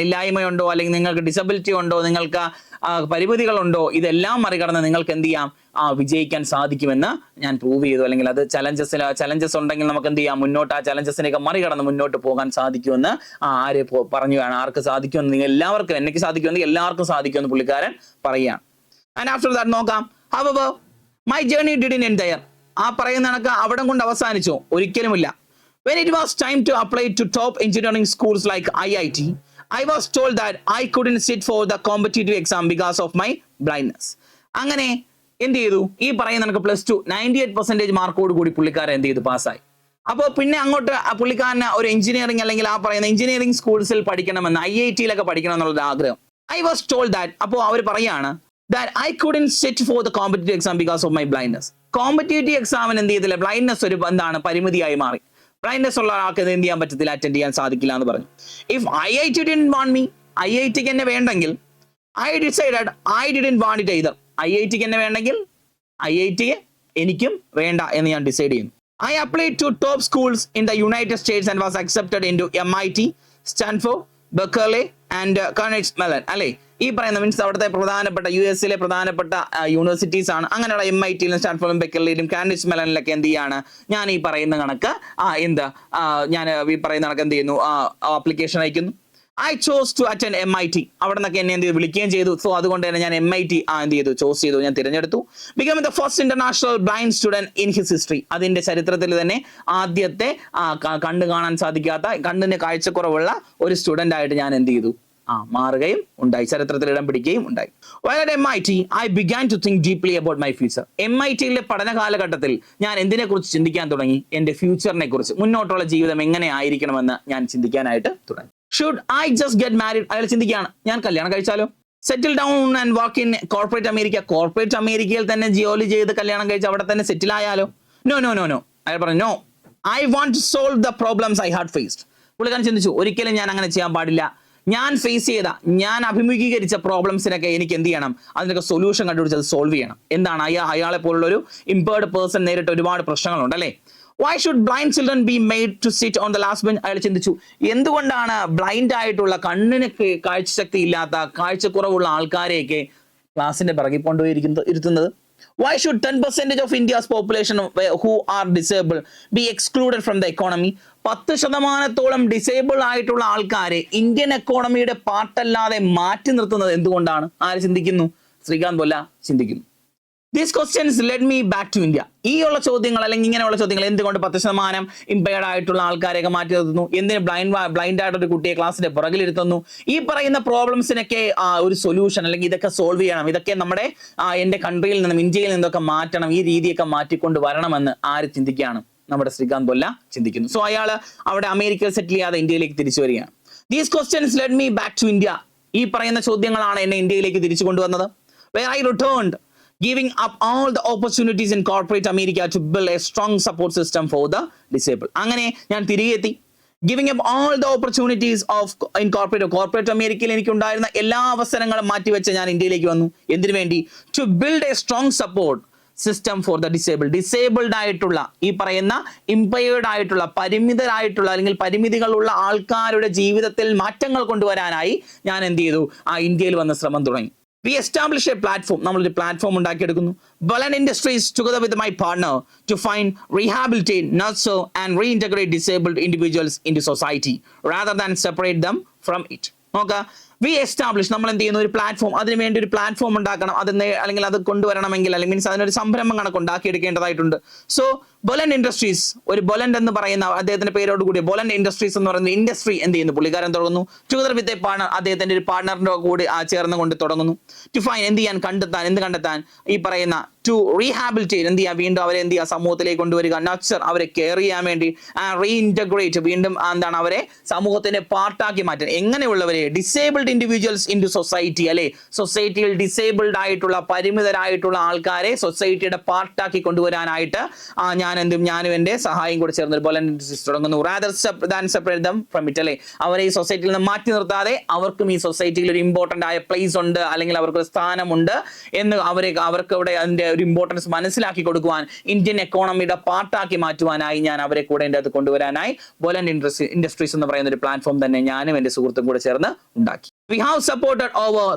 ഇല്ലായ്മയുണ്ടോ, അല്ലെങ്കിൽ നിങ്ങൾക്ക് ഡിസബിലിറ്റി ഉണ്ടോ, നിങ്ങൾക്ക് പരിമിതികളുണ്ടോ, ഇതെല്ലാം മറികടന്ന് നിങ്ങൾക്ക് എന്ത് ചെയ്യാം, വിജയിക്കാൻ സാധിക്കുമെന്ന് ഞാൻ പ്രൂവ് ചെയ്തു. അല്ലെങ്കിൽ അത് ചലഞ്ചസ് ഉണ്ടെങ്കിൽ നമുക്ക് എന്ത് ചെയ്യാം, മുന്നോട്ട് ആ ചലഞ്ചസിനെയൊക്കെ മറികടന്ന് മുന്നോട്ട് പോകാൻ സാധിക്കുമെന്ന് ആർക്ക് സാധിക്കുമെന്ന്, നിങ്ങൾ എല്ലാവർക്കും, എനിക്ക് സാധിക്കുമെങ്കിൽ എല്ലാവർക്കും സാധിക്കുമെന്ന് പുള്ളിക്കാരൻ പറയുകയാണ്. ആൻഡ് ആഫ്റ്റർ ദാറ്റ് നോക്കാം. However, my journey didn't end there. പറയുന്ന കണക്ക് അവിടെ കൊണ്ട് അവസാനിച്ചോ? ഒരിക്കലുമില്ല. When it was time to apply to top engineering schools like IIT, I was told that I couldn't sit for the competitive exam because of my blindness. അങ്ങനെ എന്ത് ചെയ്തു, ഈ പറയുന്ന കണക്ക് +2 98% മാർക്കോട് കൂടി പുള്ളിക്കാരൻ എന്ത് ചെയ്തു, പാസ്സായി. അപ്പോൾ പിന്നെ അങ്ങോട്ട് പുള്ളിക്കാരന് ഒരു എഞ്ചിനീയറിംഗ് അല്ലെങ്കിൽ പറയുന്ന എഞ്ചിനീയറിംഗ് സ്കൂൾസിൽ പഠിക്കണമെന്ന്, IIT-യിലൊക്കെ പഠിക്കണം എന്നുള്ള ആഗ്രഹം. I was told that, അപ്പോൾ അവർ പറയാണ് that I couldn't sit for the competitive exam because of my blindness. Competitive എക്സാമിന് എന്ത് ചെയ്തില്ല, ബ്ലൈൻഡ്നെസ് ഒരു പരിമിതിയായി മാറി. ബ്ലൈൻഡ്നെസ് ഉള്ള ആൾക്ക് എന്ത് ചെയ്യാൻ പറ്റത്തില്ല, അറ്റൻഡ് ചെയ്യാൻ സാധിക്കില്ല എന്ന് പറഞ്ഞു. If IIT didn't want me, IIT-ക്ക് എന്നെ വേണ്ടെങ്കിൽ, I decided I didn't want it either. IIT-ക്ക് എന്നെ വേണ്ടെങ്കിൽ IIT-യെ എനിക്കും വേണ്ട എന്ന് ഞാൻ ഡിസൈഡ് ചെയ്യുന്നു. I applied to top schools in the United States and was accepted into MIT, Stanford, Berkeley and Carnegie Mellon. അല്ലേ, ഈ പറയുന്ന മീൻസ് അവിടുത്തെ പ്രധാനപ്പെട്ട US-ലെ പ്രധാനപ്പെട്ട യൂണിവേഴ്സിറ്റീസ് ആണ്. അങ്ങനെയുള്ള MIT-യിലും സ്റ്റാൻഫോർഡിലും ബെക്കർലിയിലും കാർണിഷ് മെലനിലൊക്കെ എന്ത് ചെയ്യാണ്, ഞാൻ ഈ പറയുന്ന കണക്ക് ഞാൻ ഈ പറയുന്ന കണക്ക് എന്ത് ചെയ്യുന്നു, ആപ്ലിക്കേഷൻ അയക്കുന്നു. I chose to attend MIT. അവിടെ നിന്നൊക്കെ എന്നെ എന്ത് ചെയ്തു, വിളിക്കുകയും ചെയ്തു. സോ അതുകൊണ്ട് തന്നെ ഞാൻ MIT എന്ത് ചെയ്തു, ചോസ് ചെയ്തു, ഞാൻ തിരഞ്ഞെടുത്തു. Become the first international blind student in his history. അതിന്റെ ചരിത്രത്തിൽ തന്നെ ആദ്യത്തെ കണ്ണ് കാണാൻ സാധിക്കാത്ത, കണ്ണിന് കാഴ്ചക്കുറവുള്ള ഒരു സ്റ്റുഡന്റ് ആയിട്ട് ഞാൻ എന്ത് ചെയ്തു, മാറുകയും ഉണ്ടായി, ചരിത്രത്തിൽ ഇടം പിടിക്കുകയും ഉണ്ടായി. While at MIT, I began to think deeply about my future. MITയിലെ പഠന കാലഘട്ടത്തിൽ ഞാൻ എന്തിനെ കുറിച്ച് ചിന്തിക്കാൻ തുടങ്ങി, എന്റെ ഫ്യൂച്ചറിനെ കുറിച്ച്, മുന്നോട്ടുള്ള ജീവിതം എങ്ങനെ ആയിരിക്കണമെന്ന് ഞാൻ ചിന്തിക്കാനായിട്ട് തുടങ്ങി. Should I just get married? അയാൾ ചിന്തിക്കുകയാണ്, ഞാൻ കല്യാണം കഴിച്ചാലോ, settle down and work in corporate America, corporate അമേരിക്കയിൽ തന്നെ ജോലി ചെയ്ത് കല്യാണം കഴിച്ച് അവിടെ തന്നെ സെറ്റിൽ ആയാലോ. നോ നോ നോ നോ, അയാൾ പറഞ്ഞു no, I want to solve the problems I had faced. പുള്ളിക്കാരൻ ചിന്തിച്ചു, ഒരിക്കലും ഞാൻ അങ്ങനെ ചെയ്യാൻ പാടില്ല. ഞാൻ ഫേസ് ചെയ്ത, ഞാൻ അഭിമുഖീകരിച്ച പ്രോബ്ലംസിനൊക്കെ എനിക്ക് എന്ത് ചെയ്യണം, അതിനൊക്കെ സൊല്യൂഷൻ കണ്ടുപിടിച്ച് അത് സോൾവ് ചെയ്യണം. എന്താണ്, അയാളെ പോലുള്ള ഒരു ഇമ്പേർഡ് പേഴ്സൺ നേരിട്ട് ഒരുപാട് പ്രശ്നങ്ങളുണ്ട് അല്ലേ. Why should blind children be made to sit on the last bench? അയാൾ ചിന്തിച്ചു, എന്തുകൊണ്ടാണ് ബ്ലൈൻഡ് ആയിട്ടുള്ള, കണ്ണിന് കാഴ്ചശക്തി ഇല്ലാത്ത, കാഴ്ചക്കുറവുള്ള ആൾക്കാരെയൊക്കെ ക്ലാസിന്റെ പിറകിൽ കൊണ്ടുപോയി ഇരുത്തുന്നത്? Why should 10% of India's population who are disabled be excluded from the economy? 10% disable ആയിട്ടുള്ള ആൾക്കാരെ ഇന്ത്യൻ എക്കോണമിയുടെ പാർട്ടല്ലാതെ മാറ്റി നിർത്തുന്നത് എന്തുകൊണ്ടാണ്? ആര് ചിന്തിക്കുന്നു? ശ്രീകാന്ത് പൊല്ല ചിന്തിക്കുന്നു. These questions led me back to India. ഈ ഉള്ള ചോദ്യങ്ങൾ, അല്ലെങ്കിൽ ഇങ്ങനെയുള്ള ചോദ്യങ്ങൾ, എന്തുകൊണ്ട് 10% ഇമ്പയർഡ് ആയിട്ടുള്ള ആൾക്കാരെയൊക്കെ മാറ്റി നിർത്തുന്നു, എന്തിന് ബ്ലൈൻഡ് ആയിട്ടൊരു കുട്ടിയെ ക്ലാസ്സിന്റെ പുറകിലിരുത്തുന്നു, ഈ പറയുന്ന പ്രോബ്ലംസിനൊക്കെ ഒരു സൊല്യൂഷൻ, അല്ലെങ്കിൽ ഇതൊക്കെ സോൾവ് ചെയ്യണം, ഇതൊക്കെ നമ്മുടെ എൻ്റെ കൺട്രിയിൽ നിന്നും, ഇന്ത്യയിൽ നിന്നൊക്കെ മാറ്റണം, ഈ രീതിയൊക്കെ മാറ്റിക്കൊണ്ട് വരണമെന്ന് ആര് ചിന്തിക്കുകയാണ്? നമ്മുടെ ശ്രീകാന്ത് പൊല്ല ചിന്തിക്കുന്നു. സോ അയാൾ അവിടെ അമേരിക്കയിൽ സെറ്റിൽ ചെയ്യാതെ ഇന്ത്യയിലേക്ക് തിരിച്ചു വരികയാണ്. These questions led me back to India. ഈ പറയുന്ന ചോദ്യങ്ങളാണ് എന്നെ ഇന്ത്യയിലേക്ക് തിരിച്ചു കൊണ്ടുവന്നത്. Where I returned, giving up all the opportunities in corporate America to build a strong support system for the disabled. അങ്ങനെ ഞാൻ തിരികെ എത്തി. Giving up all the opportunities of in corporate അമേരിക്കയിൽ എനിക്ക് ഉണ്ടായിരുന്ന എല്ലാ അവസരങ്ങളും മാറ്റിവെച്ച് ഞാൻ ഇന്ത്യയിലേക്ക് വന്നു. എന്തിനു വേണ്ടി? To build a strong support system for the disabled. Disabled ആയിട്ടുള്ള, ഈ പറയുന്ന ഇമ്പയർഡ് ആയിട്ടുള്ള, പരിമിതരായിട്ടുള്ള അല്ലെങ്കിൽ പരിമിതികളുള്ള ആൾക്കാരുടെ ജീവിതത്തിൽ മാറ്റങ്ങൾ കൊണ്ടുവരാനായി ഞാൻ എന്ത് ചെയ്തു, ഇന്ത്യയിൽ വന്ന് ശ്രമം തുടങ്ങി. We established a platform. നമ്മളൊരു platform ഉണ്ടാക്കിയെടുക്കുന്നു. Bolen Industries together with my partner to find, rehabilitate, nurture and reintegrate disabled individuals into society rather than separate them from it. നോക്കുക, വി എസ്റ്റാബ്ലിഷ്, നമ്മൾ എന്ത് ചെയ്യുന്നു, ഒരു പ്ലാറ്റ്ഫോം, അതിന് വേണ്ടി ഒരു പ്ലാറ്റ്ഫോം ഉണ്ടാക്കണം, അല്ലെങ്കിൽ അത് കൊണ്ടുവരണമെങ്കിൽ, അല്ലെങ്കിൽ മീൻസ് അതിനൊരു സംരംഭം കണക്ക് ഉണ്ടാക്കിയെടുക്കേണ്ടതായിട്ടുണ്ട്. സോ ബൊലൻ ഇൻഡസ്ട്രീസ്, ഒരു ബൊലൻഡ് എന്ന് പറയുന്ന അദ്ദേഹത്തിന്റെ പേരോട് കൂടി ബൊലൻ ഇൻഡസ്ട്രീസ് എന്ന് പറയുന്ന ഇൻഡസ്ട്രി എന്ത് ചെയ്യുന്നു, പുള്ളിക്കാരൻ തുടങ്ങുന്നു. ടുഗദർ വിത്ത് എ പാർട്ണർ, അദ്ദേഹത്തിന്റെ ഒരു പാർട്ണറിന്റെ കൂടി ചേർന്ന് കൊണ്ട് തുടങ്ങുന്നു. ടു ഫൈൻ, എന്ത് ചെയ്യാൻ, കണ്ടെത്താൻ, ഈ പറയുന്ന ടു റീഹാബിലിറ്റേറ്റ്, എന്ത് ചെയ്യാൻ, വീണ്ടും അവരെ എന്ത് ചെയ്യുക, സമൂഹത്തിലേക്ക് കൊണ്ടുവരിക. നർച്ചർ, അവരെ കെയർ ചെയ്യാൻ വേണ്ടി. റീഇൻറ്റഗ്രേറ്റ്, വീണ്ടും എന്താണ്, അവരെ സമൂഹത്തിന്റെ പാർട്ടാക്കി മാറ്റാൻ. എങ്ങനെയുള്ളവരെ? Disabled individuals in to society, അല്ലെ, സൊസൈറ്റിയിൽ ഡിസേബിൾഡ് ആയിട്ടുള്ള, പരിമിതരായിട്ടുള്ള ആൾക്കാരെ സൊസൈറ്റിയുടെ പാർട്ടാക്കി കൊണ്ടുവരാനായിട്ട് ഞാനും എന്റെ സഹായം കൂടെ ചേർന്ന് ഒരു ബൊലൻ ഇൻഡസ്ട്രീസ് തുടങ്ങുന്നു. Rather than separate them from it, അല്ലെ, അവരെ ഈ സൊസൈറ്റിയിൽ നിന്ന് മാറ്റി നിർത്താതെ അവർക്കും ഈ സൊസൈറ്റിയിൽ ഒരു ഇമ്പോർട്ടന്റ് ആയ പ്ലേസ് ഉണ്ട്, അല്ലെങ്കിൽ അവർക്കൊരു സ്ഥാനമുണ്ട് എന്ന് അവർക്ക് ഇവിടെ അതിന്റെ ഒരു ഇമ്പോർട്ടൻസ് മനസ്സിലാക്കി കൊടുക്കുവാൻ, ഇന്ത്യൻ എക്കോണമിയുടെ പാർട്ടാക്കി മാറ്റുവാനായി ഞാൻ അവരെ കൂടെ എൻ്റെ അത് കൊണ്ടുവരാനായി ബൊലൻ ഇൻഡസ്ട്രീസ് എന്ന് പറയുന്ന ഒരു പ്ലാറ്റ്ഫോം തന്നെ ഞാനും എൻ്റെ സുഹൃത്തും കൂടെ ചേർന്ന് ഉണ്ടാക്കി. We have supported over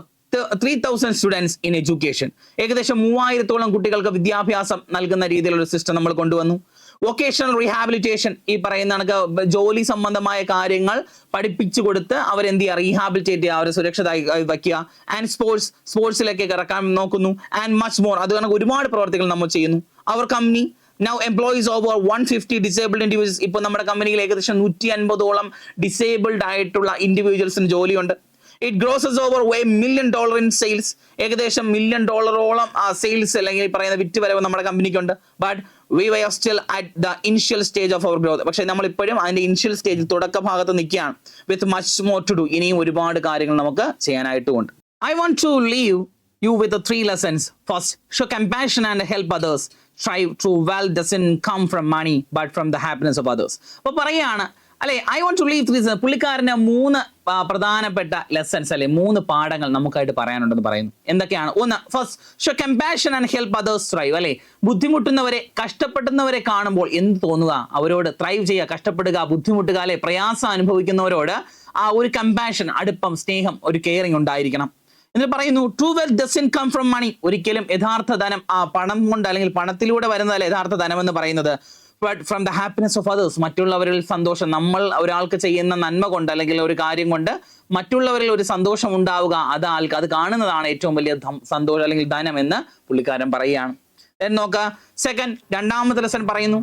3,000 students in education. ഏകദേശം 3000-ഓളം കുട്ടികൾക്ക് വിദ്യാഭ്യാസം നൽകുന്ന രീതിയിലുള്ള ഒരു സിസ്റ്റം നമ്മൾ കൊണ്ടുവന്നു. വൊക്കേഷണൽ റീഹാബിലിറ്റേഷൻ, ഈ പറയുന്ന കണക്ക് ജോലി സംബന്ധമായ കാര്യങ്ങൾ പഠിപ്പിച്ചു കൊടുത്ത് അവരെന്ത് ചെയ്യുക, റീഹാബിലിറ്റേറ്റ് ചെയ്യുക, അവരെ സുരക്ഷിതമായി വയ്ക്കുക. ആൻഡ് സ്പോർട്സിലേക്ക് ഇറക്കാൻ നോക്കുന്നു. ആൻഡ് മച്ച് മോർ, അത് കണക്ക് ഒരുപാട് പ്രവർത്തികൾ നമ്മൾ ചെയ്യുന്നു. അവർ company now employs over 150 disabled individuals. ഇപ്പോൾ നമ്മുടെ കമ്പനിയിൽ ഏകദേശം 150ഓളം ഡിസേബിൾഡ് ആയിട്ടുള്ള ഇൻഡിവിജ്വൽസിന് ജോലിയുണ്ട്. It grosses over $1 million in sales. ഏകദേശം $1 million സെയിൽസ്, അല്ലെങ്കിൽ പറയുന്ന വിറ്റ് വരവ് നമ്മുടെ കമ്പനിക്കുണ്ട്. But we were still at the initial stage of our growth. പക്ഷേ നമ്മൾ ഇപ്പോഴും അതിന്റെ ഇനിഷ്യൽ സ്റ്റേജിൽ, തുടക്ക ഭാഗത്ത് നിൽക്കുകയാണ്. with much more to do. ഇനിയും ഒരുപാട് കാര്യങ്ങൾ നമുക്ക് ചെയ്യാനായിട്ടുമുണ്ട്. I want to leave you with the 3 lessons. First, show compassion and help others. Strive to wealth doesn't come from money but from the happiness of others. അപ്പോൾ പറയാണ്, അല്ലെ, I want to leave 3. പുള്ളിക്കാരന് 3 പ്രധാനപ്പെട്ട lessons, അല്ലെ, 3 പാഠങ്ങൾ നമുക്കായിട്ട് പറയാനുണ്ടെന്ന് പറയുന്നു. എന്തൊക്കെയാണ്? ഒന്ന്, first, show compassion and help others thrive, അല്ലെ, ബുദ്ധിമുട്ടുന്നവരെ, കഷ്ടപ്പെടുന്നവരെ കാണുമ്പോൾ എന്ത് തോന്നുക, അവരോട് ത്രൈവ് ചെയ്യുക, കഷ്ടപ്പെടുക, ബുദ്ധിമുട്ടുക, അല്ലെ, പ്രയാസം അനുഭവിക്കുന്നവരോട് ഒരു കമ്പാഷൻ, അടുപ്പം, സ്നേഹം, ഒരു കെയറിങ് ഉണ്ടായിരിക്കണം. എന്നിട്ട് പറയുന്നു, true wealth doesn't come from money. ഒരിക്കലും യഥാർത്ഥ ധനം പണം കൊണ്ട്, അല്ലെങ്കിൽ പണത്തിലൂടെ വരുന്നതല്ല യഥാർത്ഥ ധനം എന്ന് പറയുന്നത്. But from the happiness of others, മറ്റുള്ളവരിൽ സന്തോഷം, നമ്മൾ ഒരാൾക്ക് ചെയ്യുന്ന നന്മ കൊണ്ട്, അല്ലെങ്കിൽ ഒരു കാര്യം കൊണ്ട് മറ്റുള്ളവരിൽ ഒരു സന്തോഷം ഉണ്ടാവുക, അത് കാണുന്നതാണ് ഏറ്റവും വലിയ സന്തോഷം അല്ലെങ്കിൽ ധനം എന്ന് പുള്ളിക്കാരൻ പറയുകയാണ്. നോക്കുക, രണ്ടാമത്തെ ലെസൺ പറയുന്നു.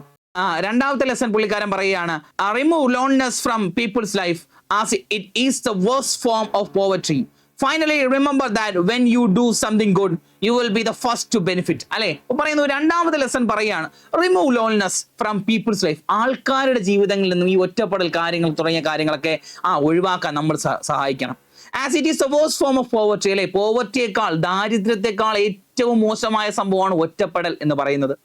രണ്ടാമത്തെ ലെസൺ പുള്ളിക്കാരൻ പറയുകയാണ്, remove loneliness from people's life as it is the worst form of poverty. Finally, remember that when you do something good, you will be the first to benefit. അല്ലെ പറയുന്നു, രണ്ടാമത്തെ ലെസൺ പറയാണ്, remove loneliness from people's life. ആൾക്കാരുടെ ജീവിതങ്ങളിൽ നിന്നും ഈ ഒറ്റപ്പെടൽ കാര്യങ്ങൾ തുടങ്ങിയ കാര്യങ്ങളൊക്കെ ഒഴിവാക്കാൻ നമ്മൾ സഹായിക്കണം. As it is the worst form of poverty. അല്ലെ, പോവർട്ടിയേക്കാൾ, ദാരിദ്ര്യത്തെക്കാൾ ഏറ്റവും മോശമായ സംഭവമാണ് ഒറ്റപ്പെടൽ എന്ന് പറയുന്നത്.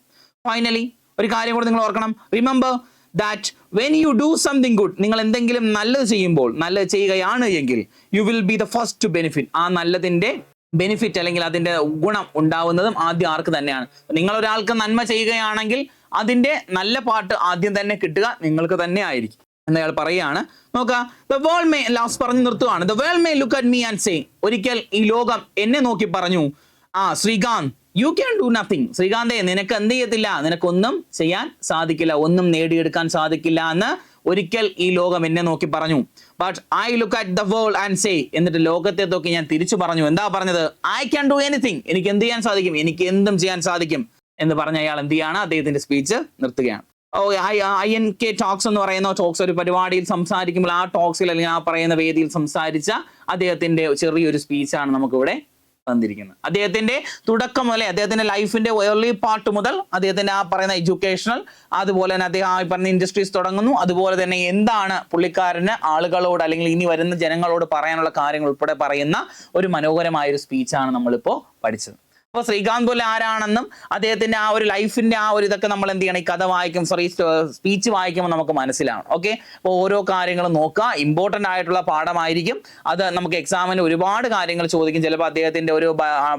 ഫൈനലി ഒരു കാര്യം കൂടെ നിങ്ങൾ ഓർക്കണം, remember that when you do something good, നിങ്ങൾ എന്തെങ്കിലും നല്ലത് ചെയ്യുമ്പോൾ, നല്ലത് ചെയ്യുകയാണ് എങ്കിൽ, you will be the first to benefit. ആ നല്ലതിന്റെ ബെനിഫിറ്റ് അല്ലെങ്കിൽ അതിന്റെ ഗുണം ഉണ്ടാവുന്നതും ആദ്യം ആർക്ക് തന്നെയാണ്. നിങ്ങൾ ഒരാൾക്ക് നന്മ ചെയ്യുകയാണെങ്കിൽ അതിന്റെ നല്ല പാട്ട് ആദ്യം തന്നെ കിട്ടുക നിങ്ങൾക്ക് തന്നെ ആയിരിക്കും എന്നയാൾ പറയുകയാണ്. നോക്കുക, the world may, ലാസ്റ്റ് പറഞ്ഞു നിർത്തുകയാണ്, the world may look at me and say, ഒരിക്കൽ ഈ ലോകം എന്നെ നോക്കി പറഞ്ഞു, Srikanth, you can do nothing. ശ്രീകാന്തേ, നിനക്ക് എന്ത് ചെയ്യത്തില്ല, നിനക്കൊന്നും ചെയ്യാൻ സാധിക്കില്ല, ഒന്നും നേടിയെടുക്കാൻ സാധിക്കില്ല എന്ന് ഒരിക്കൽ ഈ ലോകം എന്നെ നോക്കി പറഞ്ഞു. But I look at the world and say, എന്നിട്ട് ലോകത്തെ നോക്കി ഞാൻ തിരിച്ചു പറഞ്ഞു. എന്താ പറഞ്ഞത്? I can do anything. എനിക്ക് എന്ത് ചെയ്യാൻ സാധിക്കും, എനിക്ക് എന്തും ചെയ്യാൻ സാധിക്കും എന്ന് പറഞ്ഞ അയാൾ എന്ത് ചെയ്യാണ്, അദ്ദേഹത്തിന്റെ സ്പീച്ച് നിർത്തുകയാണ്. INK ടോക്സ് എന്ന് പറയുന്ന ടോക്സ് ഒരു പരിപാടിയിൽ സംസാരിക്കുമ്പോൾ ആ ടോക്സിൽ അല്ലെങ്കിൽ ആ പറയുന്ന വേദിയിൽ സംസാരിച്ച അദ്ദേഹത്തിന്റെ ചെറിയൊരു സ്പീച്ചാണ് നമുക്കിവിടെ തന്നിരിക്കുന്നത്. അദ്ദേഹത്തിന്റെ തുടക്കം മുതലേ, അദ്ദേഹത്തിന്റെ ലൈഫിന്റെ ഏർലി പാർട്ട് മുതൽ അദ്ദേഹത്തിന്റെ ആ പറയുന്ന എഡ്യൂക്കേഷണൽ, അതുപോലെ തന്നെ അദ്ദേഹം ആ പറഞ്ഞ ഇൻഡസ്ട്രീസ് തുടങ്ങുന്നു, അതുപോലെ തന്നെ എന്താണ് പുള്ളിക്കാരന് ആളുകളോട് അല്ലെങ്കിൽ ഇനി വരുന്ന ജനങ്ങളോട് പറയാനുള്ള കാര്യങ്ങൾ ഉൾപ്പെടെ പറയുന്ന ഒരു മനോഹരമായ ഒരു സ്പീച്ചാണ് നമ്മളിപ്പോൾ പഠിച്ചത്. അപ്പോൾ ശ്രീകാന്ത് പോലെ ആരാണെന്നും അദ്ദേഹത്തിന്റെ ആ ഒരു ലൈഫിന്റെ ആ ഒരു ഇതൊക്കെ നമ്മൾ എന്ത് ചെയ്യണം, ഈ കഥ വായിക്കും, സ്പീച്ച് വായിക്കുമ്പോൾ നമുക്ക് മനസ്സിലാവണം. ഓക്കെ, അപ്പോൾ ഓരോ കാര്യങ്ങളും നോക്കുക, ഇമ്പോർട്ടൻ്റ് ആയിട്ടുള്ള പാഠമായിരിക്കും അത്. നമുക്ക് എക്സാമിന് ഒരുപാട് കാര്യങ്ങൾ ചോദിക്കും. ചിലപ്പോൾ അദ്ദേഹത്തിന്റെ ഒരു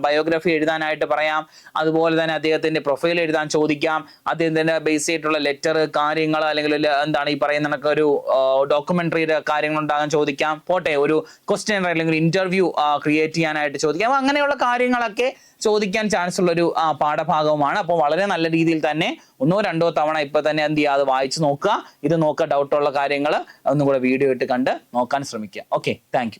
ബയോഗ്രഫി എഴുതാനായിട്ട് പറയാം, അതുപോലെ തന്നെ അദ്ദേഹത്തിന്റെ പ്രൊഫൈൽ എഴുതാൻ ചോദിക്കാം, അദ്ദേഹത്തിന്റെ ബേസ് ചെയ്തിട്ടുള്ള ലെറ്റർ കാര്യങ്ങൾ അല്ലെങ്കിൽ എന്താണ് ഈ പറയുന്ന ഒരു ഡോക്യുമെന്ററിയുടെ കാര്യങ്ങൾ ഉണ്ടാകാൻ ചോദിക്കാം. പോട്ടെ, ഒരു ക്വസ്റ്റ്യൻ അല്ലെങ്കിൽ ഇന്റർവ്യൂ ക്രിയേറ്റ് ചെയ്യാനായിട്ട് ചോദിക്കാം. അങ്ങനെയുള്ള കാര്യങ്ങളൊക്കെ ചോദിക്കാൻ ചാൻസ് ഉള്ള ഒരു പാഠഭാഗവുമാണ്. അപ്പോൾ വളരെ നല്ല രീതിയിൽ തന്നെ 1-2 തവണ ഇപ്പൊ തന്നെ എന്ത് ചെയ്യുക, അത് വായിച്ചു നോക്കുക, ഇത് നോക്കുക, ഡൗട്ടുള്ള കാര്യങ്ങൾ ഒന്നും കൂടെ വീഡിയോ ഇട്ട് കണ്ട് നോക്കാൻ ശ്രമിക്കുക. Okay, thank you.